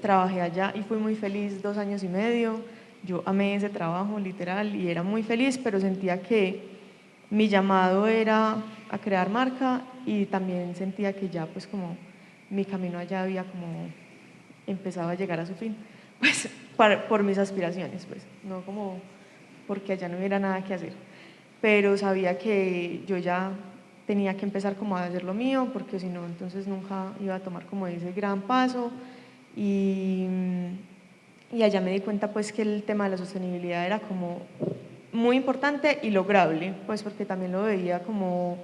trabajé allá y fui muy feliz 2 años y medio. Yo amé ese trabajo, literal, y era muy feliz, pero sentía que mi llamado era a crear marca y también sentía que ya pues como mi camino allá había como empezado a llegar a su fin, pues por mis aspiraciones, pues no como porque allá no hubiera nada que hacer, pero sabía que yo ya tenía que empezar como a hacer lo mío, porque si no entonces nunca iba a tomar como ese gran paso y allá me di cuenta pues que el tema de la sostenibilidad era como muy importante y lograble, pues porque también lo veía como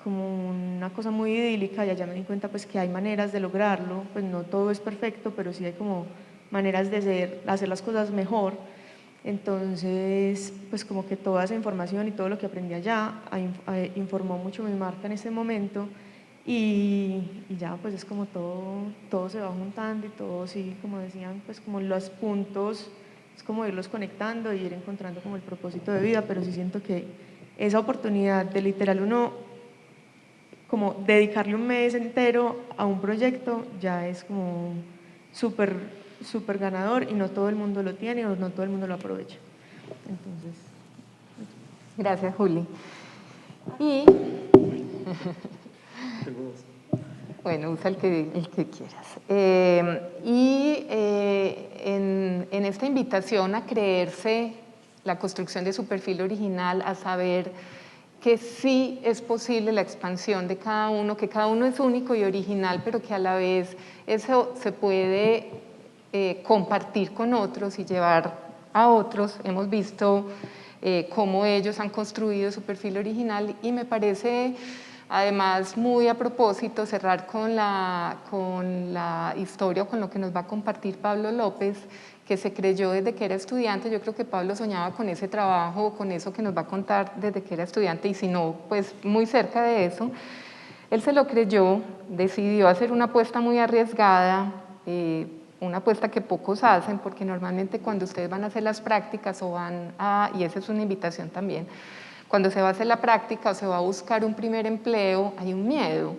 una cosa muy idílica y allá me di cuenta pues que hay maneras de lograrlo, pues no todo es perfecto, pero sí hay como maneras de hacer las cosas mejor. Entonces, pues como que toda esa información y todo lo que aprendí allá informó mucho mi marca en ese momento y ya pues es como todo se va juntando y todo sí, como decían, pues como los puntos, es como irlos conectando y ir encontrando como el propósito de vida, pero sí siento que esa oportunidad de literal uno como dedicarle un mes entero a un proyecto ya es como súper súper ganador y no todo el mundo lo tiene o no todo el mundo lo aprovecha. Entonces, gracias, Juli. Y bueno, usa el que quieras. En esta invitación a creerse la construcción de su perfil original, a saber que sí es posible la expansión de cada uno, que cada uno es único y original, pero que a la vez eso se puede compartir con otros y llevar a otros. Hemos visto cómo ellos han construido su perfil original y me parece además muy a propósito cerrar con la historia, con lo que nos va a compartir Pablo López, que se creyó desde que era estudiante. Yo creo que Pablo soñaba con ese trabajo, con eso que nos va a contar desde que era estudiante y si no, pues muy cerca de eso. Él se lo creyó, decidió hacer una apuesta muy arriesgada, una apuesta que pocos hacen, porque normalmente cuando ustedes van a hacer las prácticas o y esa es una invitación también, cuando se va a hacer la práctica o se va a buscar un primer empleo, hay un miedo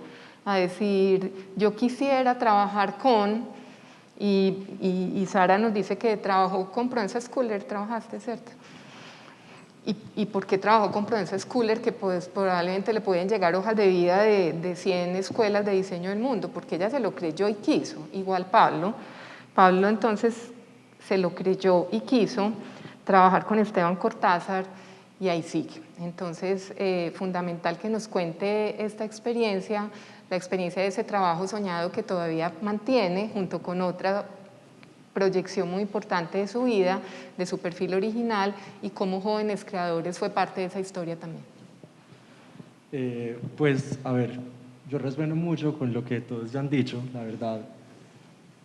a decir, yo quisiera trabajar con, y Sara nos dice que trabajó con Proenza Schooler, trabajaste, ¿cierto? ¿Y por qué trabajó con Proenza Schooler? Que pues probablemente le pueden llegar hojas de vida de 100 escuelas de diseño del mundo, porque ella se lo creyó y quiso, igual Pablo. Pablo entonces se lo creyó y quiso trabajar con Esteban Cortázar y ahí sigue. Entonces, fundamental que nos cuente esta experiencia, la experiencia de ese trabajo soñado que todavía mantiene junto con otra proyección muy importante de su vida, de su perfil original y cómo Jóvenes Creadores fue parte de esa historia también. Pues, a ver, yo resueno mucho con lo que todos ya han dicho, la verdad.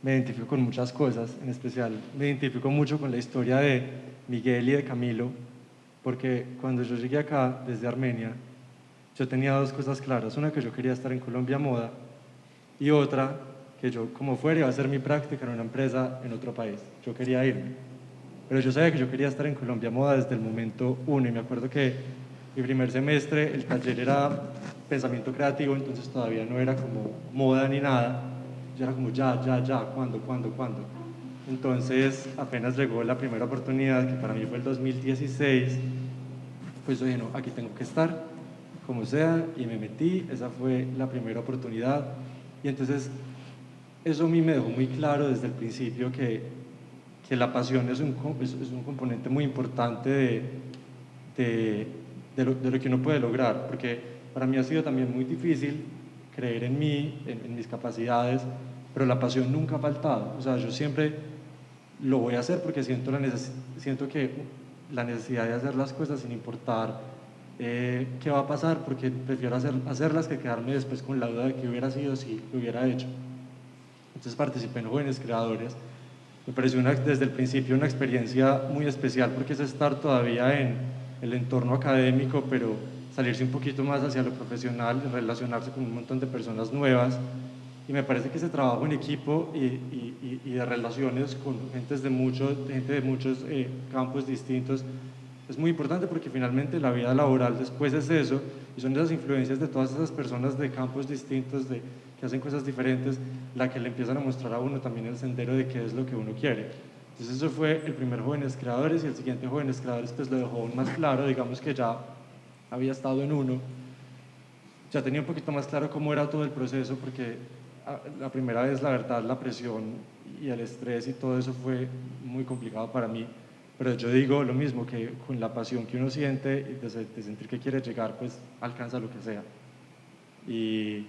Me identifico con muchas cosas, en especial me identifico mucho con la historia de Miguel y de Camilo, porque cuando yo llegué acá desde Armenia, yo tenía dos cosas claras. Una, que yo quería estar en Colombia Moda, y otra, que yo como fuera iba a hacer mi práctica en una empresa en otro país. Yo quería irme, pero yo sabía que yo quería estar en Colombia Moda desde el momento uno, y me acuerdo que Mi primer semestre el taller era pensamiento creativo, entonces todavía no era como moda ni nada. Yo era como ya, ¿cuándo? Entonces apenas llegó la primera oportunidad, que para mí fue el 2016, pues yo dije, no, aquí tengo que estar, como sea, y me metí. Esa fue la primera oportunidad. Y entonces eso a mí me dejó muy claro desde el principio que la pasión es un componente muy importante de lo que uno puede lograr, porque para mí ha sido también muy difícil creer en mí, en mis capacidades, pero la pasión nunca ha faltado. O sea, yo siempre lo voy a hacer porque siento que la necesidad de hacer las cosas sin importar qué va a pasar, porque prefiero hacerlas que quedarme después con la duda de qué hubiera sido si lo hubiera hecho. Entonces participé en Jóvenes Creadores. Me pareció desde el principio una experiencia muy especial porque es estar todavía en el entorno académico, pero salirse un poquito más hacia lo profesional, relacionarse con un montón de personas nuevas. Y me parece que ese trabajo en equipo y de relaciones con gente de muchos campos distintos es muy importante, porque finalmente la vida laboral después es eso, y son esas influencias de todas esas personas de campos distintos, que hacen cosas diferentes, la que le empiezan a mostrar a uno también el sendero de qué es lo que uno quiere. Entonces eso fue el primer Jóvenes Creadores, y el siguiente Jóvenes Creadores pues lo dejó aún más claro. Digamos que ya había estado en uno, ya tenía un poquito más claro cómo era todo el proceso, porque la primera vez, la verdad, la presión y el estrés y todo eso fue muy complicado para mí. Pero yo digo lo mismo, que con la pasión que uno siente y de sentir que quiere llegar, pues alcanza lo que sea. Y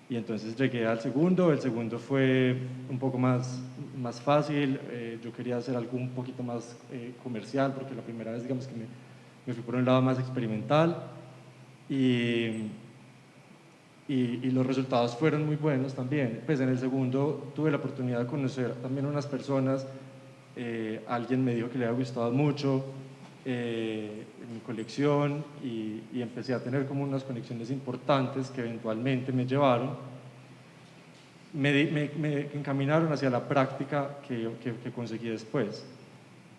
entonces llegué al segundo. El segundo fue un poco más fácil. Yo quería hacer algo un poquito más comercial, porque la primera vez, digamos que me fui por un lado más experimental. Y los resultados fueron muy buenos también. Pues en el segundo tuve la oportunidad de conocer también unas personas. Alguien me dijo que le había gustado mucho mi colección, y empecé a tener como unas conexiones importantes que eventualmente me llevaron, me encaminaron hacia la práctica que conseguí después.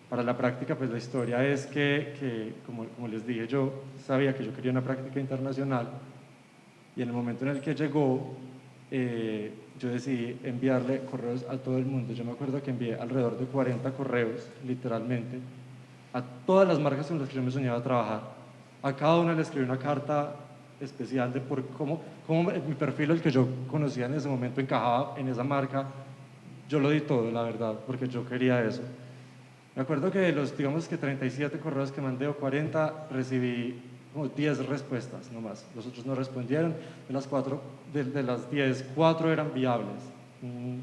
Para la práctica, pues la historia es que como les dije, yo sabía que yo quería una práctica internacional, y en el momento en el que llegó, yo decidí enviarle correos a todo el mundo. Yo me acuerdo que envié alrededor de 40 correos, literalmente, a todas las marcas con las que yo me soñaba trabajar. A cada una le escribí una carta especial de por cómo mi perfil, el que yo conocía en ese momento, encajaba en esa marca. Yo lo di todo, la verdad, porque yo quería eso. Me acuerdo que de los, digamos que 37 correos que mandé, o 40, recibí como 10 respuestas nomás. Los otros no respondieron. De las 10, 4 eran viables,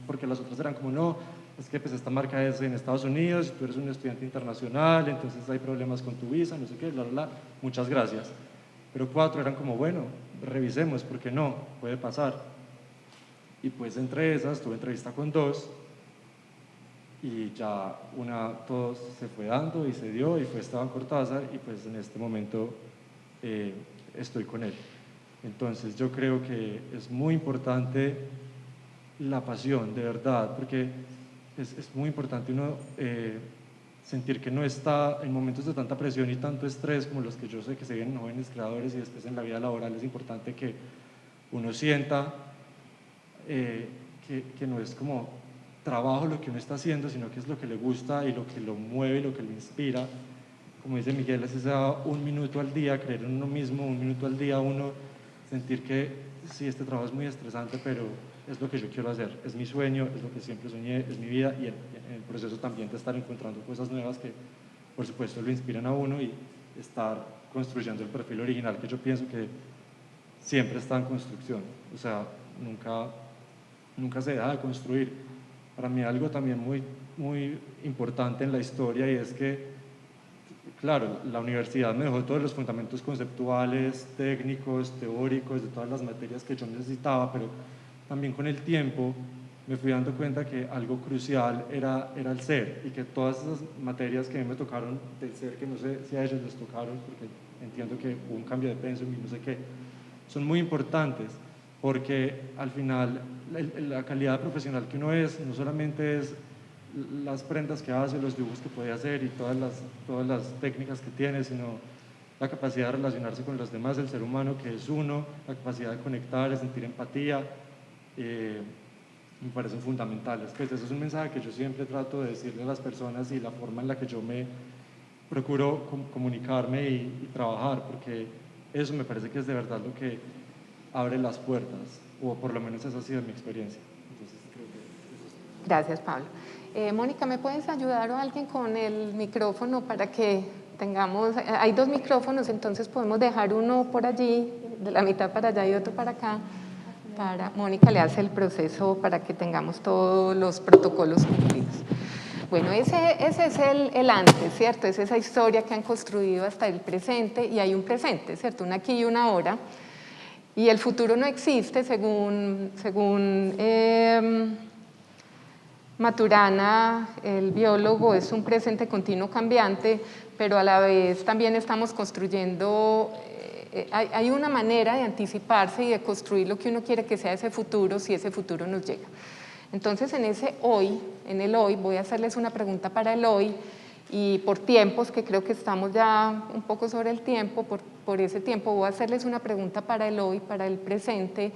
porque las otras eran como, no, es que pues esta marca es en Estados Unidos, tú eres un estudiante internacional, entonces hay problemas con tu visa, no sé qué, bla, bla, bla, muchas gracias. Pero 4 eran como, bueno, revisemos, porque no, puede pasar. Y pues entre esas tuve entrevista con 2, y ya todo se fue dando y se dio, y fue Esteban Cortázar, y pues en este momento estoy con él. Entonces yo creo que es muy importante la pasión, de verdad, porque es muy importante uno sentir que no está en momentos de tanta presión y tanto estrés como los que yo sé que se vienen en Jóvenes Creadores y después en la vida laboral. Es importante que uno sienta que no es como trabajo lo que uno está haciendo, sino que es lo que le gusta y lo que lo mueve, lo que le inspira. Como dice Miguel, es ese 1 minuto al día, creer en uno mismo, 1 minuto al día, uno sentir que sí, este trabajo es muy estresante, pero es lo que yo quiero hacer, es mi sueño, es lo que siempre soñé, es mi vida, y en el proceso también de estar encontrando cosas nuevas que por supuesto lo inspiran a uno, y estar construyendo el perfil original, que yo pienso que siempre está en construcción. O sea, nunca se deja de construir. Para mí algo también muy importante en la historia, y es que, claro, la universidad me dejó todos los fundamentos conceptuales, técnicos, teóricos, de todas las materias que yo necesitaba, pero también con el tiempo me fui dando cuenta que algo crucial era el ser, y que todas esas materias que a mí me tocaron del ser, que no sé si a ellos les tocaron, porque entiendo que hubo un cambio de pensum y no sé qué, son muy importantes, porque al final la calidad profesional que uno es, no solamente es las prendas que hace, los dibujos que puede hacer y todas las técnicas que tiene, sino la capacidad de relacionarse con los demás, el ser humano que es uno, la capacidad de conectar, de sentir empatía, me parecen fundamentales. Pues eso es un mensaje que yo siempre trato de decirle a las personas y la forma en la que yo me procuro comunicarme y trabajar, porque eso me parece que es de verdad lo que abre las puertas, o por lo menos esa ha sido mi experiencia. Entonces, creo que eso es... Gracias, Pablo. Mónica, ¿me puedes ayudar o alguien con el micrófono para que tengamos, hay 2 micrófonos, entonces podemos dejar uno por allí, de la mitad para allá y otro para acá? Mónica le hace el proceso para que tengamos todos los protocolos cumplidos. Bueno, ese es el antes, ¿cierto? Es esa historia que han construido hasta el presente, y hay un presente, ¿cierto? Un aquí y un ahora. Y el futuro no existe, según Maturana, el biólogo, es un presente continuo cambiante, pero a la vez también estamos construyendo, hay una manera de anticiparse y de construir lo que uno quiere que sea ese futuro, si ese futuro nos llega. Entonces, en el hoy, voy a hacerles una pregunta para el hoy, y por tiempos, que creo que estamos ya un poco sobre el tiempo, por ese tiempo voy a hacerles una pregunta para el hoy, para el presente,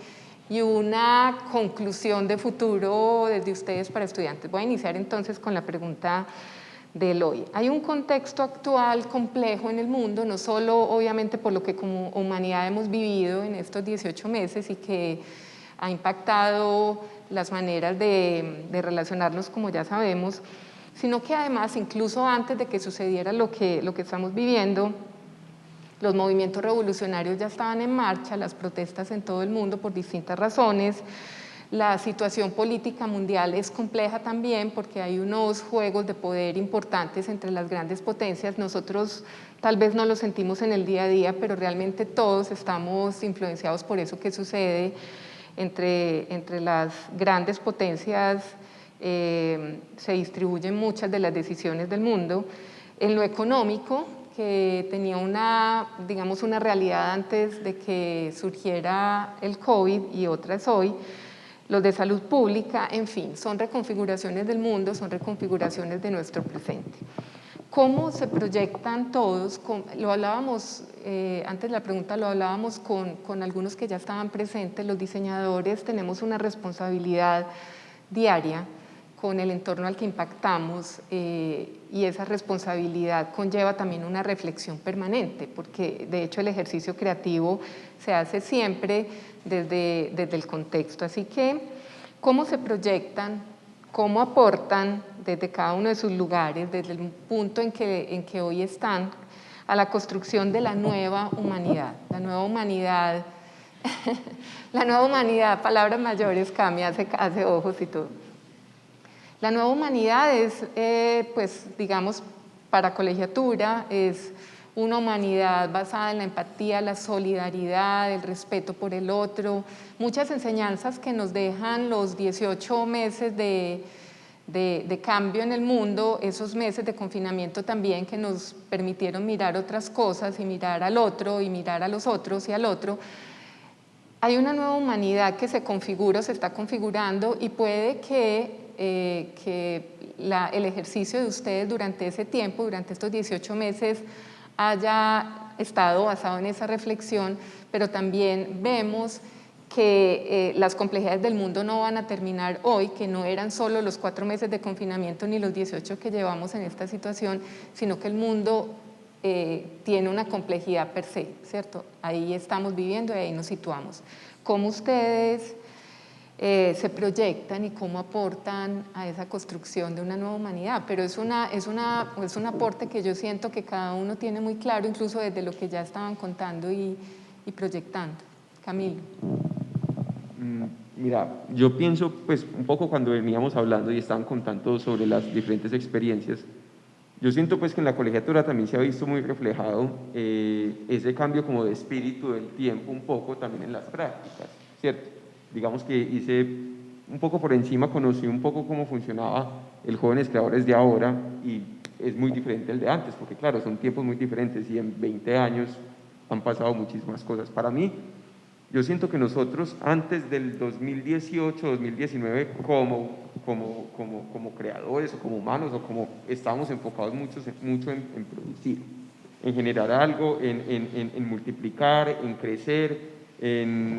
y una conclusión de futuro desde ustedes para estudiantes. Voy a iniciar entonces con la pregunta del hoy. Hay un contexto actual complejo en el mundo, no solo obviamente por lo que como humanidad hemos vivido en estos 18 meses y que ha impactado las maneras de relacionarnos, como ya sabemos, sino que además, incluso antes de que sucediera lo que estamos viviendo, los movimientos revolucionarios ya estaban en marcha, las protestas en todo el mundo por distintas razones. La situación política mundial es compleja también porque hay unos juegos de poder importantes entre las grandes potencias. Nosotros tal vez no lo sentimos en el día a día, pero realmente todos estamos influenciados por eso que sucede entre las grandes potencias. Se distribuyen muchas de las decisiones del mundo. En lo económico, que tenía una realidad antes de que surgiera el COVID y otra es hoy, los de salud pública, en fin, son reconfiguraciones del mundo, son reconfiguraciones de nuestro presente. ¿Cómo se proyectan todos? Lo hablábamos, antes de la pregunta lo hablábamos con algunos que ya estaban presentes. Los diseñadores tenemos una responsabilidad diaria con el entorno al que impactamos, y esa responsabilidad conlleva también una reflexión permanente, porque de hecho el ejercicio creativo se hace siempre desde el contexto. Así que, ¿cómo se proyectan? ¿Cómo aportan desde cada uno de sus lugares, desde el punto en que hoy están, a la construcción de la nueva humanidad? La nueva humanidad, la nueva humanidad, palabras mayores, cambia, hace ojos y todo. La nueva humanidad es, pues digamos, para colegiatura, es una humanidad basada en la empatía, la solidaridad, el respeto por el otro, muchas enseñanzas que nos dejan los 18 meses de cambio en el mundo, esos meses de confinamiento también que nos permitieron mirar otras cosas y mirar al otro y mirar a los otros y al otro. Hay una nueva humanidad que se configura, se está configurando, y puede que el ejercicio de ustedes durante ese tiempo, durante estos 18 meses, haya estado basado en esa reflexión, pero también vemos que las complejidades del mundo no van a terminar hoy, que no eran solo los 4 meses de confinamiento ni los 18 que llevamos en esta situación, sino que el mundo tiene una complejidad per se, ¿cierto? Ahí estamos viviendo y ahí nos situamos. ¿Cómo ustedes se proyectan y cómo aportan a esa construcción de una nueva humanidad? Pero es un aporte que yo siento que cada uno tiene muy claro, incluso desde lo que ya estaban contando y proyectando. Camilo. Mira, yo pienso, pues un poco cuando veníamos hablando y estaban contando sobre las diferentes experiencias, yo siento pues que en la colegiatura también se ha visto muy reflejado ese cambio como de espíritu del tiempo, un poco también en las prácticas, ¿cierto? Digamos que hice un poco por encima, conocí un poco cómo funcionaba el Jóvenes Creadores de ahora, y es muy diferente al de antes, porque claro, son tiempos muy diferentes y en 20 años han pasado muchísimas cosas. Para mí, yo siento que nosotros antes del 2018, 2019, como creadores o como humanos, o como estábamos enfocados mucho en producir. generar algo, en multiplicar, en crecer,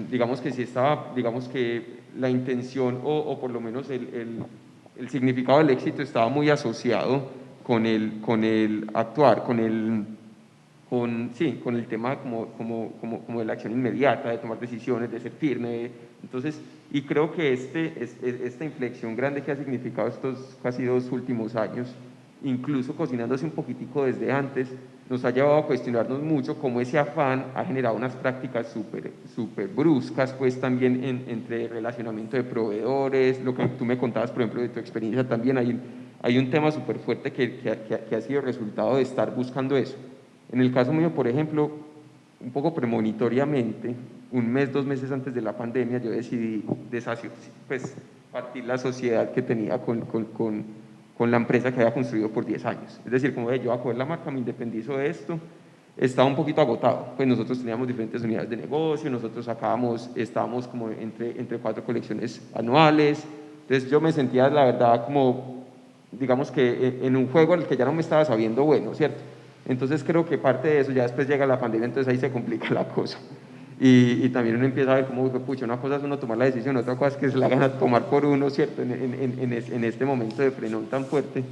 digamos que si estaba, digamos que la intención o por lo menos el significado del éxito estaba muy asociado con el actuar, con el tema como de la acción inmediata, de tomar decisiones, de ser firme. Entonces, y creo que esta inflexión grande que ha significado estos casi 2 últimos años, incluso cocinándose un poquitico desde antes, nos ha llevado a cuestionarnos mucho cómo ese afán ha generado unas prácticas súper bruscas, pues también entre relacionamiento de proveedores, lo que tú me contabas, por ejemplo, de tu experiencia también, hay un tema súper fuerte que ha sido resultado de estar buscando eso. En el caso mío, por ejemplo, un poco premonitoriamente, 1 mes, 2 meses antes de la pandemia, yo decidí partir la sociedad que tenía con la empresa que había construido por 10 años. Es decir, como yo voy a coger la marca, me independizo de esto, estaba un poquito agotado, pues nosotros teníamos diferentes unidades de negocio, nosotros estábamos como entre 4 colecciones anuales, entonces yo me sentía, la verdad, como, digamos que en un juego en el que ya no me estaba sabiendo bueno, ¿cierto? Entonces creo que parte de eso, ya después llega la pandemia, entonces ahí se complica la cosa. Y también uno empieza a ver cómo, pucha, una cosa es uno tomar la decisión, otra cosa es que se la gana tomar por uno, ¿cierto? En este momento de frenón tan fuerte.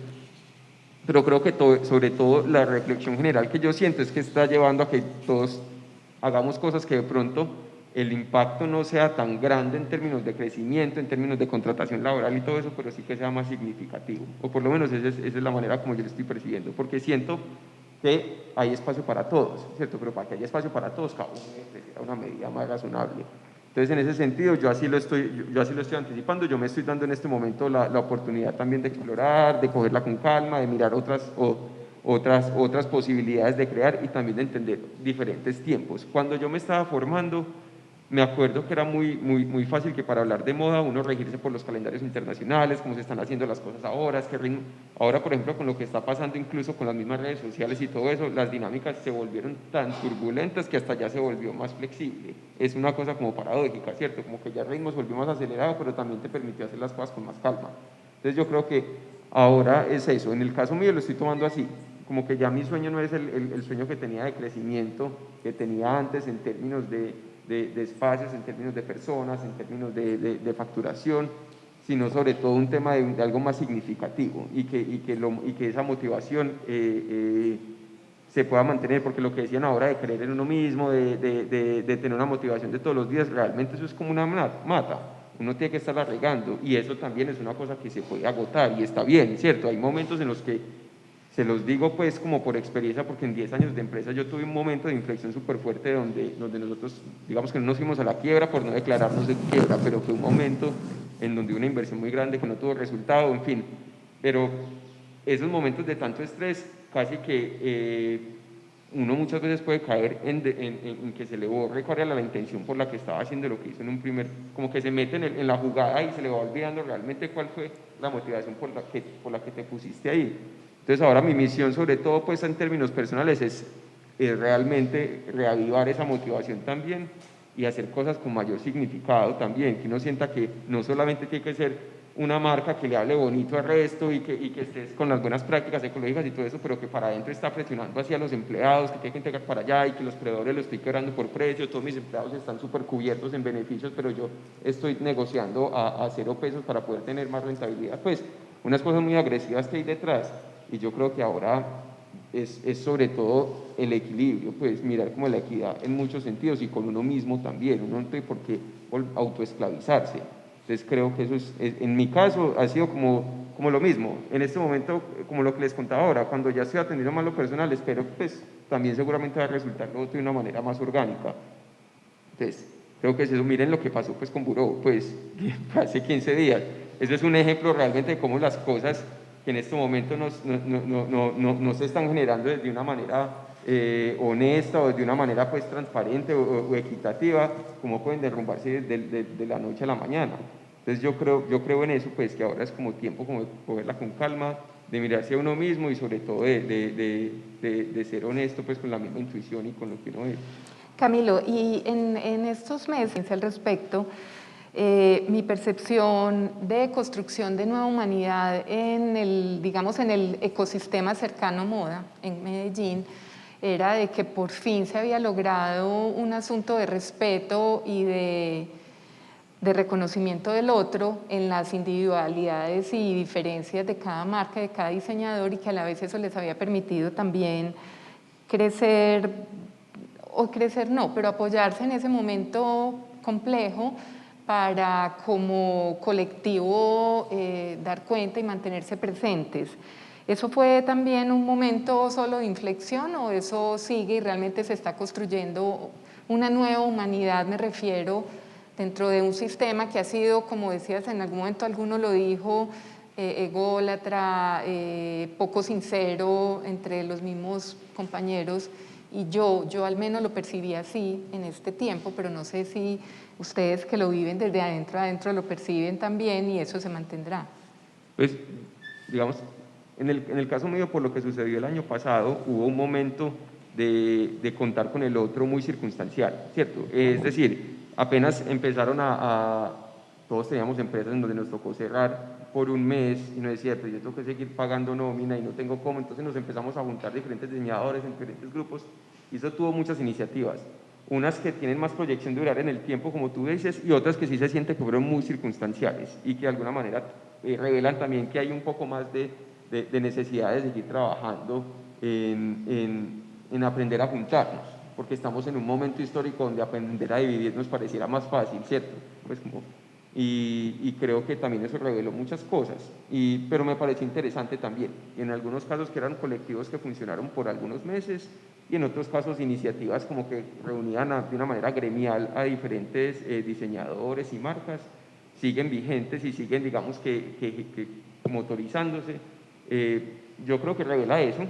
Pero creo que sobre todo la reflexión general que yo siento es que está llevando a que todos hagamos cosas que de pronto el impacto no sea tan grande en términos de crecimiento, en términos de contratación laboral y todo eso, pero sí que sea más significativo. O por lo menos esa es la manera como yo lo estoy percibiendo, porque siento que hay espacio para todos, ¿cierto? Pero para que haya espacio para todos, cada uno necesita una medida más razonable. Entonces, en ese sentido, yo así lo estoy anticipando, yo me estoy dando en este momento la oportunidad también de explorar, de cogerla con calma, de mirar otras posibilidades de crear y también de entender diferentes tiempos. Cuando yo me estaba formando, me acuerdo que era muy fácil que para hablar de moda uno regirse por los calendarios internacionales, cómo se están haciendo las cosas ahora, ahora por ejemplo con lo que está pasando incluso con las mismas redes sociales y todo eso, las dinámicas se volvieron tan turbulentas que hasta ya se volvió más flexible. Es una cosa como paradójica, ¿cierto? Como que ya el ritmo se volvió más acelerado, pero también te permitió hacer las cosas con más calma. Entonces yo creo que ahora es eso, en el caso mío lo estoy tomando así, como que ya mi sueño no es el sueño que tenía de crecimiento, que tenía antes en términos de espacios, en términos de personas, en términos de facturación, sino sobre todo un tema de algo más significativo y que esa motivación se pueda mantener, porque lo que decían ahora de creer en uno mismo, de tener una motivación de todos los días, realmente eso es como una mata, uno tiene que estarla regando y eso también es una cosa que se puede agotar y está bien, ¿cierto? Hay momentos en los que se los digo pues como por experiencia, porque en 10 años de empresa yo tuve un momento de inflexión súper fuerte donde nosotros, digamos que no nos fuimos a la quiebra por no declararnos de quiebra, pero fue un momento en donde una inversión muy grande que no tuvo resultado, en fin. Pero esos momentos de tanto estrés, casi que uno muchas veces puede caer en que se le borre cuál era la intención por la que estaba haciendo lo que hizo en un como que se mete en la jugada y se le va olvidando realmente cuál fue la motivación por la que te pusiste ahí. Entonces ahora mi misión, sobre todo pues en términos personales, es realmente reavivar esa motivación también y hacer cosas con mayor significado también, que uno sienta que no solamente tiene que ser una marca que le hable bonito al resto y que estés con las buenas prácticas ecológicas y todo eso, pero que para adentro está presionando hacia los empleados, que tiene que entregar para allá y que los proveedores lo estoy quebrando por precio, todos mis empleados están súper cubiertos en beneficios, pero yo estoy negociando a 0 pesos para poder tener más rentabilidad. Pues unas cosas muy agresivas que hay detrás. Y yo creo que ahora es sobre todo el equilibrio, pues mirar como la equidad en muchos sentidos y con uno mismo también, uno no tiene por qué autoesclavizarse. Entonces creo que eso en mi caso ha sido como lo mismo, en este momento como lo que les contaba ahora, cuando ya estoy atendiendo más lo personal, espero que pues también seguramente va a resultar lo otro de una manera más orgánica. Entonces creo que es eso, miren lo que pasó pues con Buró, pues hace 15 días, eso es un ejemplo realmente de cómo las cosas que en este momento no se están generando de una manera honesta o de una manera pues transparente o equitativa, como pueden derrumbarse de la noche a la mañana. Entonces yo creo en eso, pues que ahora es como tiempo como de cogerla con calma, de mirarse a uno mismo y sobre todo de ser honesto pues con la misma intuición y con lo que uno es. Camilo, y en estos meses al respecto, mi percepción de construcción de nueva humanidad en el ecosistema cercano a moda en Medellín era de que por fin se había logrado un asunto de respeto y de reconocimiento del otro en las individualidades y diferencias de cada marca, de cada diseñador, y que a la vez eso les había permitido también crecer, o crecer no, pero apoyarse en ese momento complejo para como colectivo dar cuenta y mantenerse presentes. ¿Eso fue también un momento solo de inflexión o eso sigue y realmente se está construyendo una nueva humanidad, me refiero, dentro de un sistema que ha sido, como decías, en algún momento alguno lo dijo, ególatra, poco sincero entre los mismos compañeros, y yo al menos lo percibí así en este tiempo, pero no sé si ustedes que lo viven desde adentro a adentro lo perciben también y eso se mantendrá. Pues, digamos, en el caso mío, por lo que sucedió el año pasado, hubo un momento de contar con el otro muy circunstancial, ¿cierto? Es decir, apenas empezaron todos teníamos empresas en donde nos tocó cerrar por un mes y nos decía, pues yo tengo que seguir pagando nómina y no tengo cómo, entonces nos empezamos a juntar diferentes diseñadores en diferentes grupos y eso tuvo muchas iniciativas, unas que tienen más proyección de durar en el tiempo, como tú dices, y otras que sí se siente que fueron muy circunstanciales y que de alguna manera revelan también que hay un poco más de necesidad de seguir trabajando en aprender a juntarnos, porque estamos en un momento histórico donde aprender a dividir nos pareciera más fácil, ¿cierto? Pues y creo que también eso reveló muchas cosas, pero me pareció interesante también, en algunos casos que eran colectivos que funcionaron por algunos meses y en otros casos iniciativas como que reunían de una manera gremial a diferentes diseñadores y marcas, siguen vigentes y siguen, digamos, que motorizándose. Yo creo que revela eso,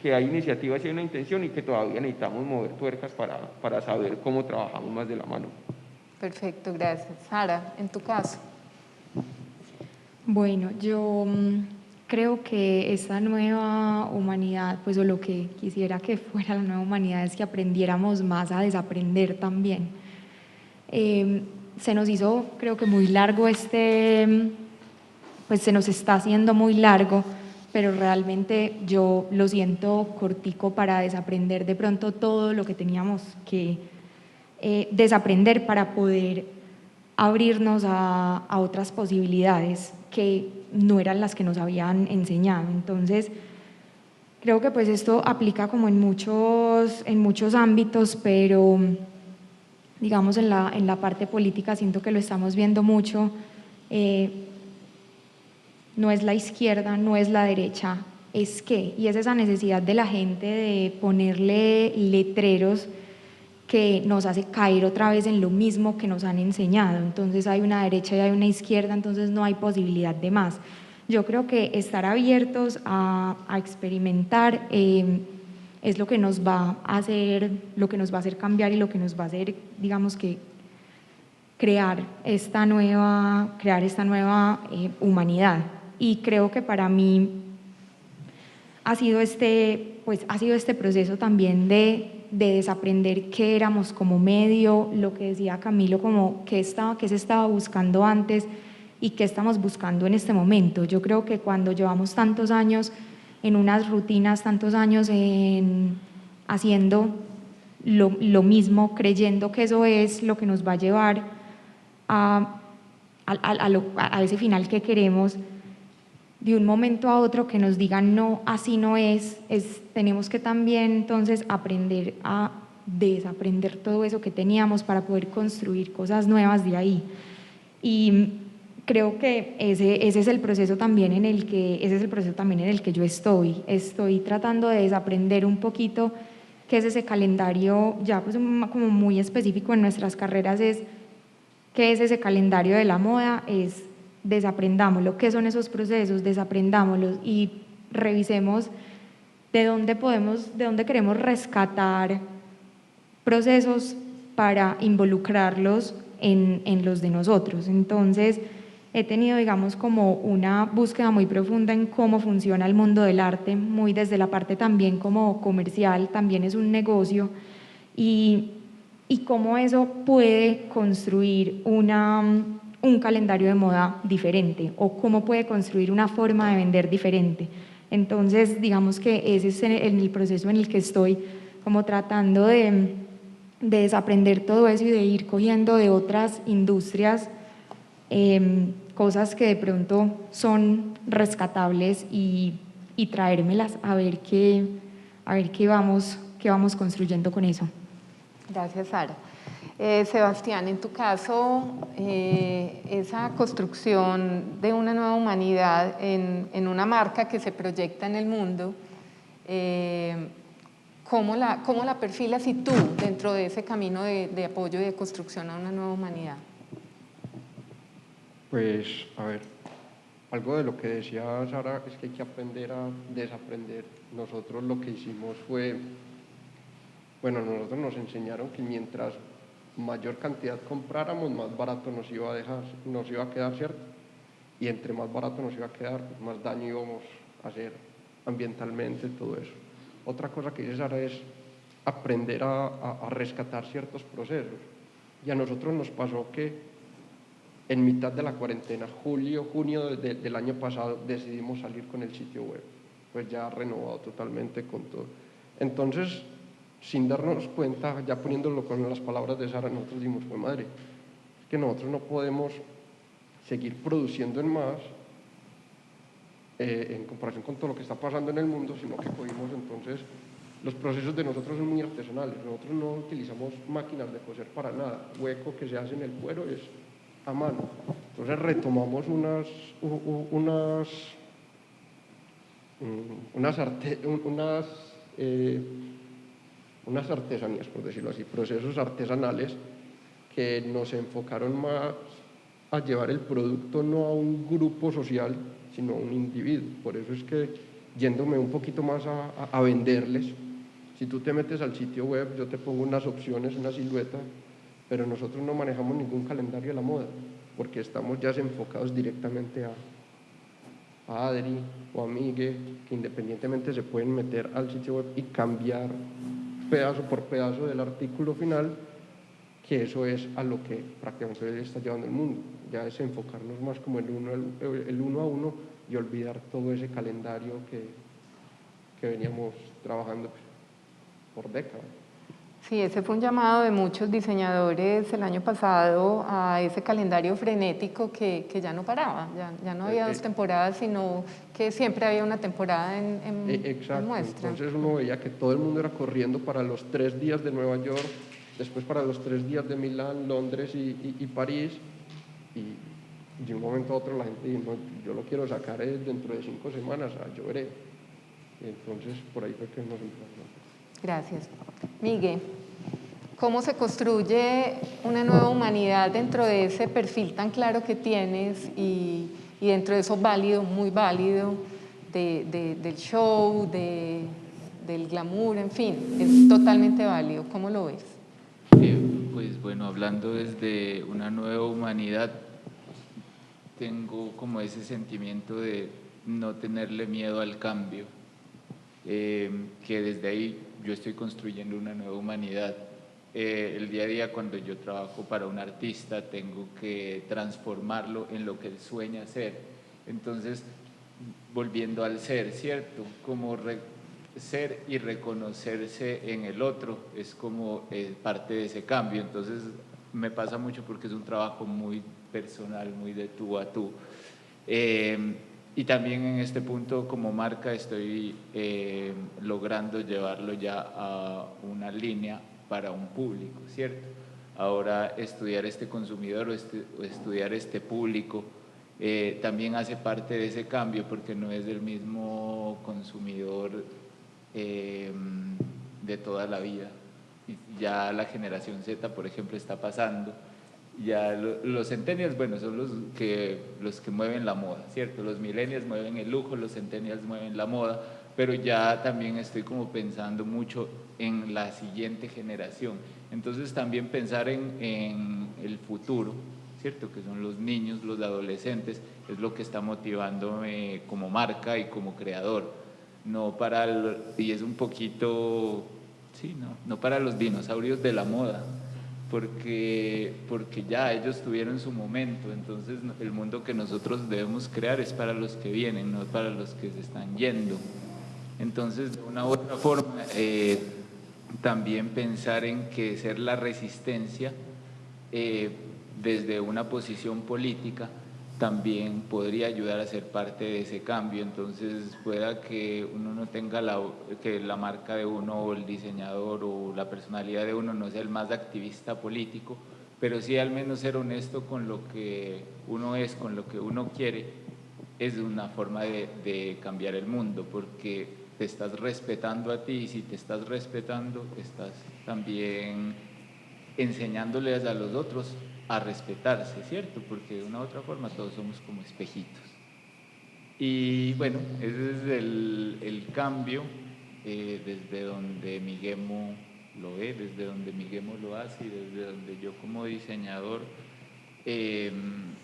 que hay iniciativas y hay una intención y que todavía necesitamos mover tuercas para saber cómo trabajamos más de la mano. Perfecto, gracias. Sara, en tu caso. Bueno, yo creo que esta nueva humanidad, pues o lo que quisiera que fuera la nueva humanidad es que aprendiéramos más a desaprender también. Se nos hizo, creo que muy largo pues se nos está haciendo muy largo, pero realmente yo lo siento cortico para desaprender de pronto todo lo que teníamos que desaprender para poder abrirnos a otras posibilidades que no eran las que nos habían enseñado. Entonces, creo que pues esto aplica como en muchos ámbitos, pero digamos en la parte política siento que lo estamos viendo mucho. No es la izquierda, no es la derecha, es qué, y es esa necesidad de la gente de ponerle letreros que nos hace caer otra vez en lo mismo que nos han enseñado. Entonces hay una derecha y hay una izquierda, entonces no hay posibilidad de más. Yo creo que estar abiertos a experimentar es lo que nos va a hacer cambiar y lo que nos va a hacer, digamos que, crear esta nueva humanidad. Y creo que para mí ha sido este proceso también de desaprender qué éramos como medio, lo que decía Camilo, como qué se estaba buscando antes y qué estamos buscando en este momento. Yo creo que cuando llevamos tantos años en unas rutinas, tantos años haciendo lo mismo, creyendo que eso es lo que nos va a llevar a ese final que queremos, de un momento a otro que nos digan no, así no es, tenemos que también entonces aprender a desaprender todo eso que teníamos para poder construir cosas nuevas de ahí. Y creo que ese es el proceso también en el que yo estoy tratando de desaprender un poquito qué es ese calendario ya pues como muy específico en nuestras carreras, es qué es ese calendario de la moda, es desaprendámoslo, qué son esos procesos, desaprendámoslos y revisemos de dónde queremos rescatar procesos para involucrarlos en los de nosotros. Entonces, he tenido, digamos, como una búsqueda muy profunda en cómo funciona el mundo del arte, muy desde la parte también como comercial, también es un negocio, y cómo eso puede construir un calendario de moda diferente o cómo puede construir una forma de vender diferente. Entonces, digamos que ese es el proceso en el que estoy como tratando de desaprender todo eso y de ir cogiendo de otras industrias cosas que de pronto son rescatables y traérmelas a ver qué vamos construyendo con eso. Gracias, Sara. Sebastián, en tu caso, esa construcción de una nueva humanidad en una marca que se proyecta en el mundo, ¿cómo la perfilas y tú dentro de ese camino de apoyo y de construcción a una nueva humanidad? Pues, a ver, algo de lo que decía Sara es que hay que aprender a desaprender. Nosotros lo que hicimos fue, bueno, nosotros nos enseñaron que mientras mayor cantidad compráramos, más barato nos iba a quedar, ¿cierto? Y entre más barato nos iba a quedar, pues más daño íbamos a hacer ambientalmente, todo eso. Otra cosa que dice Sara es aprender a rescatar ciertos procesos. Y a nosotros nos pasó que en mitad de la cuarentena, junio del año pasado, decidimos salir con el sitio web, pues ya renovado totalmente con todo. Entonces, sin darnos cuenta, ya poniéndolo con las palabras de Sara, nosotros dijimos, pues madre, es que nosotros no podemos seguir produciendo en más en comparación con todo lo que está pasando en el mundo, sino que cogimos entonces, los procesos de nosotros son muy artesanales, nosotros no utilizamos máquinas de coser para nada, hueco que se hace en el cuero es a mano. Entonces retomamos unas artesanías, por decirlo así, procesos artesanales que nos enfocaron más a llevar el producto no a un grupo social, sino a un individuo. Por eso es que, yéndome un poquito más a venderles, si tú te metes al sitio web, yo te pongo unas opciones, una silueta, pero nosotros no manejamos ningún calendario de la moda, porque estamos ya enfocados directamente a Adri o a Migue, que independientemente se pueden meter al sitio web y cambiar pedazo por pedazo del artículo final, que eso es a lo que prácticamente está llevando el mundo. Ya es enfocarnos más como el uno a uno y olvidar todo ese calendario que veníamos trabajando por décadas. Sí, ese fue un llamado de muchos diseñadores el año pasado a ese calendario frenético que ya no paraba, ya no había dos temporadas, sino que siempre había una temporada en muestra. Entonces uno veía que todo el mundo era corriendo para los 3 días de Nueva York, después para los 3 días de Milán, Londres y París, y de un momento a otro la gente dijo, no, yo lo quiero sacar dentro de 5 semanas, yo veré. Y entonces por ahí fue que nos empezamos. Gracias. Miguel, ¿cómo se construye una nueva humanidad dentro de ese perfil tan claro que tienes y dentro de eso válido, muy válido, del show, del glamour, en fin, es totalmente válido? ¿Cómo lo ves? Pues bueno, hablando desde una nueva humanidad, tengo como ese sentimiento de no tenerle miedo al cambio, que desde ahí yo estoy construyendo una nueva humanidad. El día a día cuando yo trabajo para un artista tengo que transformarlo en lo que él sueña ser. Entonces, volviendo al ser, ¿cierto? Como ser y reconocerse en el otro es como parte de ese cambio. Entonces, me pasa mucho porque es un trabajo muy personal, muy de tú a tú. Y también en este punto como marca estoy logrando llevarlo ya a una línea para un público, ¿cierto? Ahora estudiar este consumidor o estudiar este público también hace parte de ese cambio porque no es el mismo consumidor de toda la vida. Y ya la generación Z, por ejemplo, está pasando. Ya los centennials, bueno, son los que mueven la moda, ¿cierto? Los millennials mueven el lujo, los centennials mueven la moda, pero ya también estoy como pensando mucho en la siguiente generación. Entonces también pensar en el futuro, ¿cierto? Que son los niños, los adolescentes, es lo que está motivándome como marca y como creador. No para y es un poquito, sí, no para los dinosaurios de la moda, porque ya ellos tuvieron su momento. Entonces el mundo que nosotros debemos crear es para los que vienen, no para los que se están yendo. Entonces, de una u otra forma, también pensar en que ser la resistencia desde una posición política también podría ayudar a ser parte de ese cambio. Entonces pueda que uno no tenga que la marca de uno o el diseñador o la personalidad de uno no sea el más activista político, pero sí al menos ser honesto con lo que uno es, con lo que uno quiere, es una forma de cambiar el mundo, porque te estás respetando a ti, y si te estás respetando, estás también enseñándoles a los otros a respetarse, ¿cierto? Porque de una u otra forma todos somos como espejitos. Y bueno, ese es el cambio desde donde Miguemo lo ve, desde donde Miguemo lo hace y desde donde yo como diseñador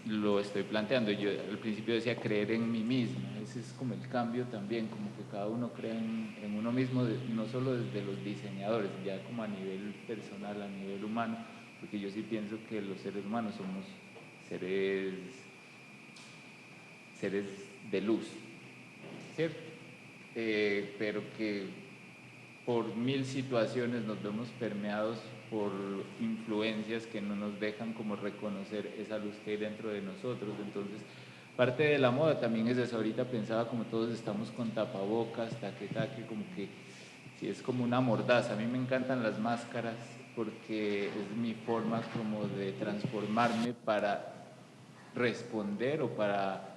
lo estoy planteando. Yo al principio decía creer en mí mismo, ese es como el cambio también, como que cada uno cree en uno mismo, no solo desde los diseñadores, ya como a nivel personal, a nivel humano, porque yo sí pienso que los seres humanos somos seres de luz, ¿cierto? Pero que por 1000 situaciones nos vemos permeados por influencias que no nos dejan como reconocer esa luz que hay dentro de nosotros. Entonces, parte de la moda también es eso. Ahorita pensaba como todos estamos con tapabocas, taque, como que sí, es como una mordaza. A mí me encantan las máscaras porque es mi forma como de transformarme para responder o para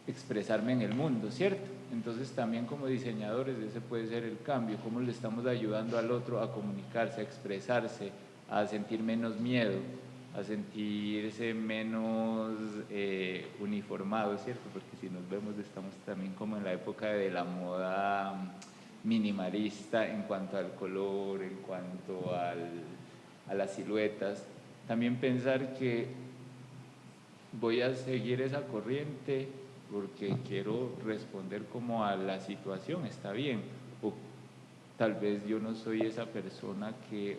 expresarme en el mundo, ¿cierto? Entonces también como diseñadores ese puede ser el cambio, cómo le estamos ayudando al otro a comunicarse, a expresarse, a sentir menos miedo, a sentirse menos uniformado, ¿cierto? Porque si nos vemos estamos también como en la época de la moda minimalista en cuanto al color, en cuanto a las siluetas. También pensar que voy a seguir esa corriente porque quiero responder como a la situación, está bien, o tal vez yo no soy esa persona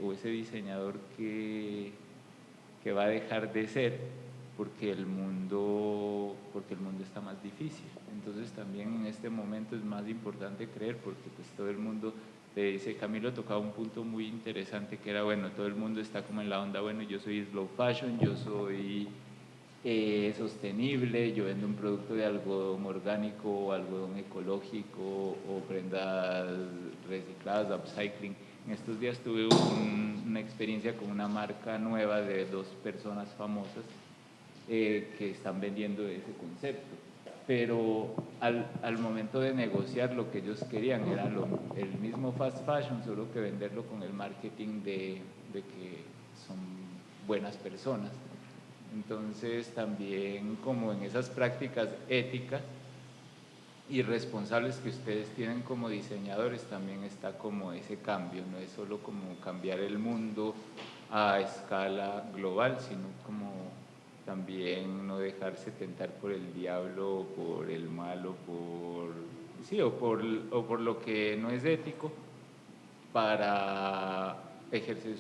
o ese diseñador que va a dejar de ser porque el mundo está más difícil. Entonces también en este momento es más importante creer, porque pues todo el mundo te dice, Camilo tocaba un punto muy interesante que era, bueno, todo el mundo está como en la onda, bueno, yo soy slow fashion, yo soy sostenible, yo vendo un producto de algodón orgánico o algodón ecológico o prendas recicladas, upcycling. En estos días tuve una experiencia con una marca nueva de 2 personas famosas que están vendiendo ese concepto, pero al momento de negociar lo que ellos querían era el mismo fast fashion, solo que venderlo con el marketing de que son buenas personas. Entonces también como en esas prácticas éticas y responsables que ustedes tienen como diseñadores también está como ese cambio, no es solo como cambiar el mundo a escala global, sino como también no dejarse tentar por el diablo o por el mal o por lo que no es ético para ejercer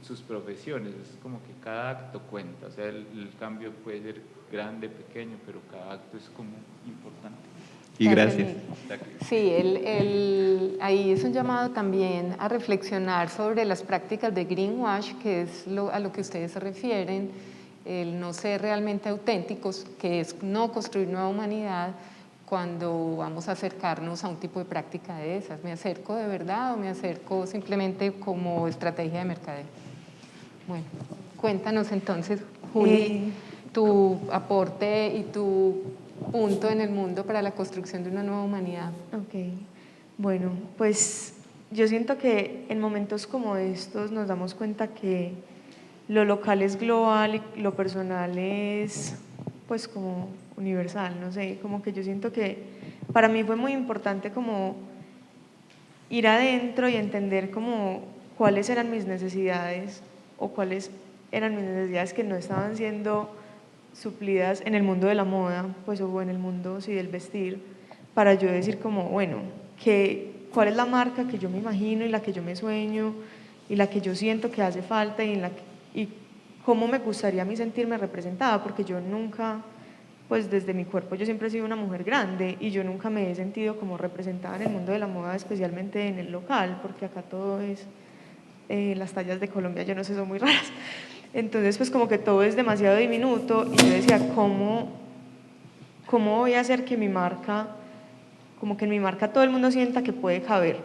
sus profesiones. Es como que cada acto cuenta, o sea, el cambio puede ser grande, pequeño, pero cada acto es como importante. Y gracias. Sí, ahí es un llamado también a reflexionar sobre las prácticas de greenwash, que es a lo que ustedes se refieren, el no ser realmente auténticos, que es no construir nueva humanidad cuando vamos a acercarnos a un tipo de práctica de esas. ¿Me acerco de verdad o me acerco simplemente como estrategia de mercadeo? Bueno, cuéntanos entonces, Juli, tu aporte y tu punto en el mundo para la construcción de una nueva humanidad. Ok, bueno, pues yo siento que en momentos como estos nos damos cuenta que lo local es global y lo personal es pues como universal, no sé, como que yo siento que para mí fue muy importante como ir adentro y entender como cuáles eran mis necesidades o cuáles eran mis necesidades que no estaban siendo suplidas en el mundo de la moda, pues o en el mundo sí del vestir, para yo decir como, bueno, cuál es la marca que yo me imagino y la que yo me sueño y la que yo siento que hace falta y cómo me gustaría a mí sentirme representada, porque yo nunca, pues desde mi cuerpo yo siempre he sido una mujer grande y yo nunca me he sentido como representada en el mundo de la moda, especialmente en el local, porque acá todo es las tallas de Colombia, yo no sé, son muy raras. Entonces, pues como que todo es demasiado diminuto y yo decía, ¿cómo voy a hacer que mi marca, como que en mi marca todo el mundo sienta que puede caber?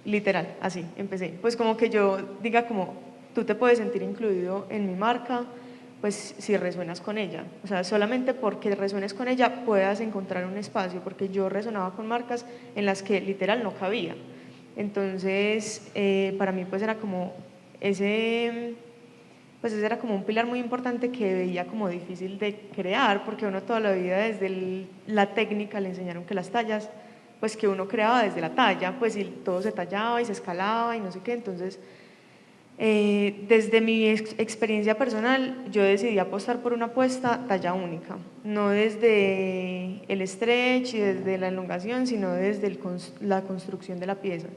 Literal, así, empecé. Pues como que yo diga como, tú te puedes sentir incluido en mi marca, pues si resuenas con ella. O sea, solamente porque resuenes con ella puedas encontrar un espacio, porque yo resonaba con marcas en las que literal no cabía. Entonces, para mí pues era como ese era como un pilar muy importante que veía como difícil de crear, porque uno toda la vida desde la técnica le enseñaron que las tallas, pues que uno creaba desde la talla, pues y todo se tallaba y se escalaba y no sé qué, entonces desde mi experiencia personal yo decidí apostar por una apuesta talla única, no desde el stretch y desde la elongación, sino desde la construcción de la pieza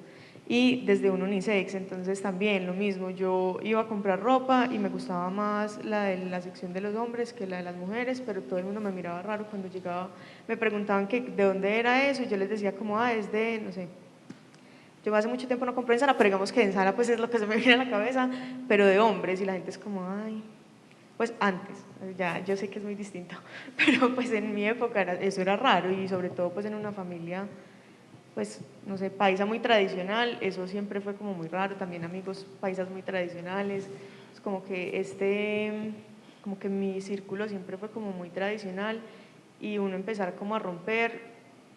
y desde un unisex. Entonces también lo mismo, yo iba a comprar ropa y me gustaba más la de la sección de los hombres que la de las mujeres, pero todo el mundo me miraba raro cuando llegaba, me preguntaban que de dónde era eso y yo les decía como, es de, no sé, yo hace mucho tiempo no compré en Zara, pero digamos que en Zara pues es lo que se me viene a la cabeza, pero de hombres, y la gente es como, ay, pues antes, ya yo sé que es muy distinto, pero pues en mi época eso era raro, y sobre todo pues en una familia, pues no sé, paisa muy tradicional, eso siempre fue como muy raro, también amigos paisas muy tradicionales, es como que como que mi círculo siempre fue como muy tradicional, y uno empezar como a romper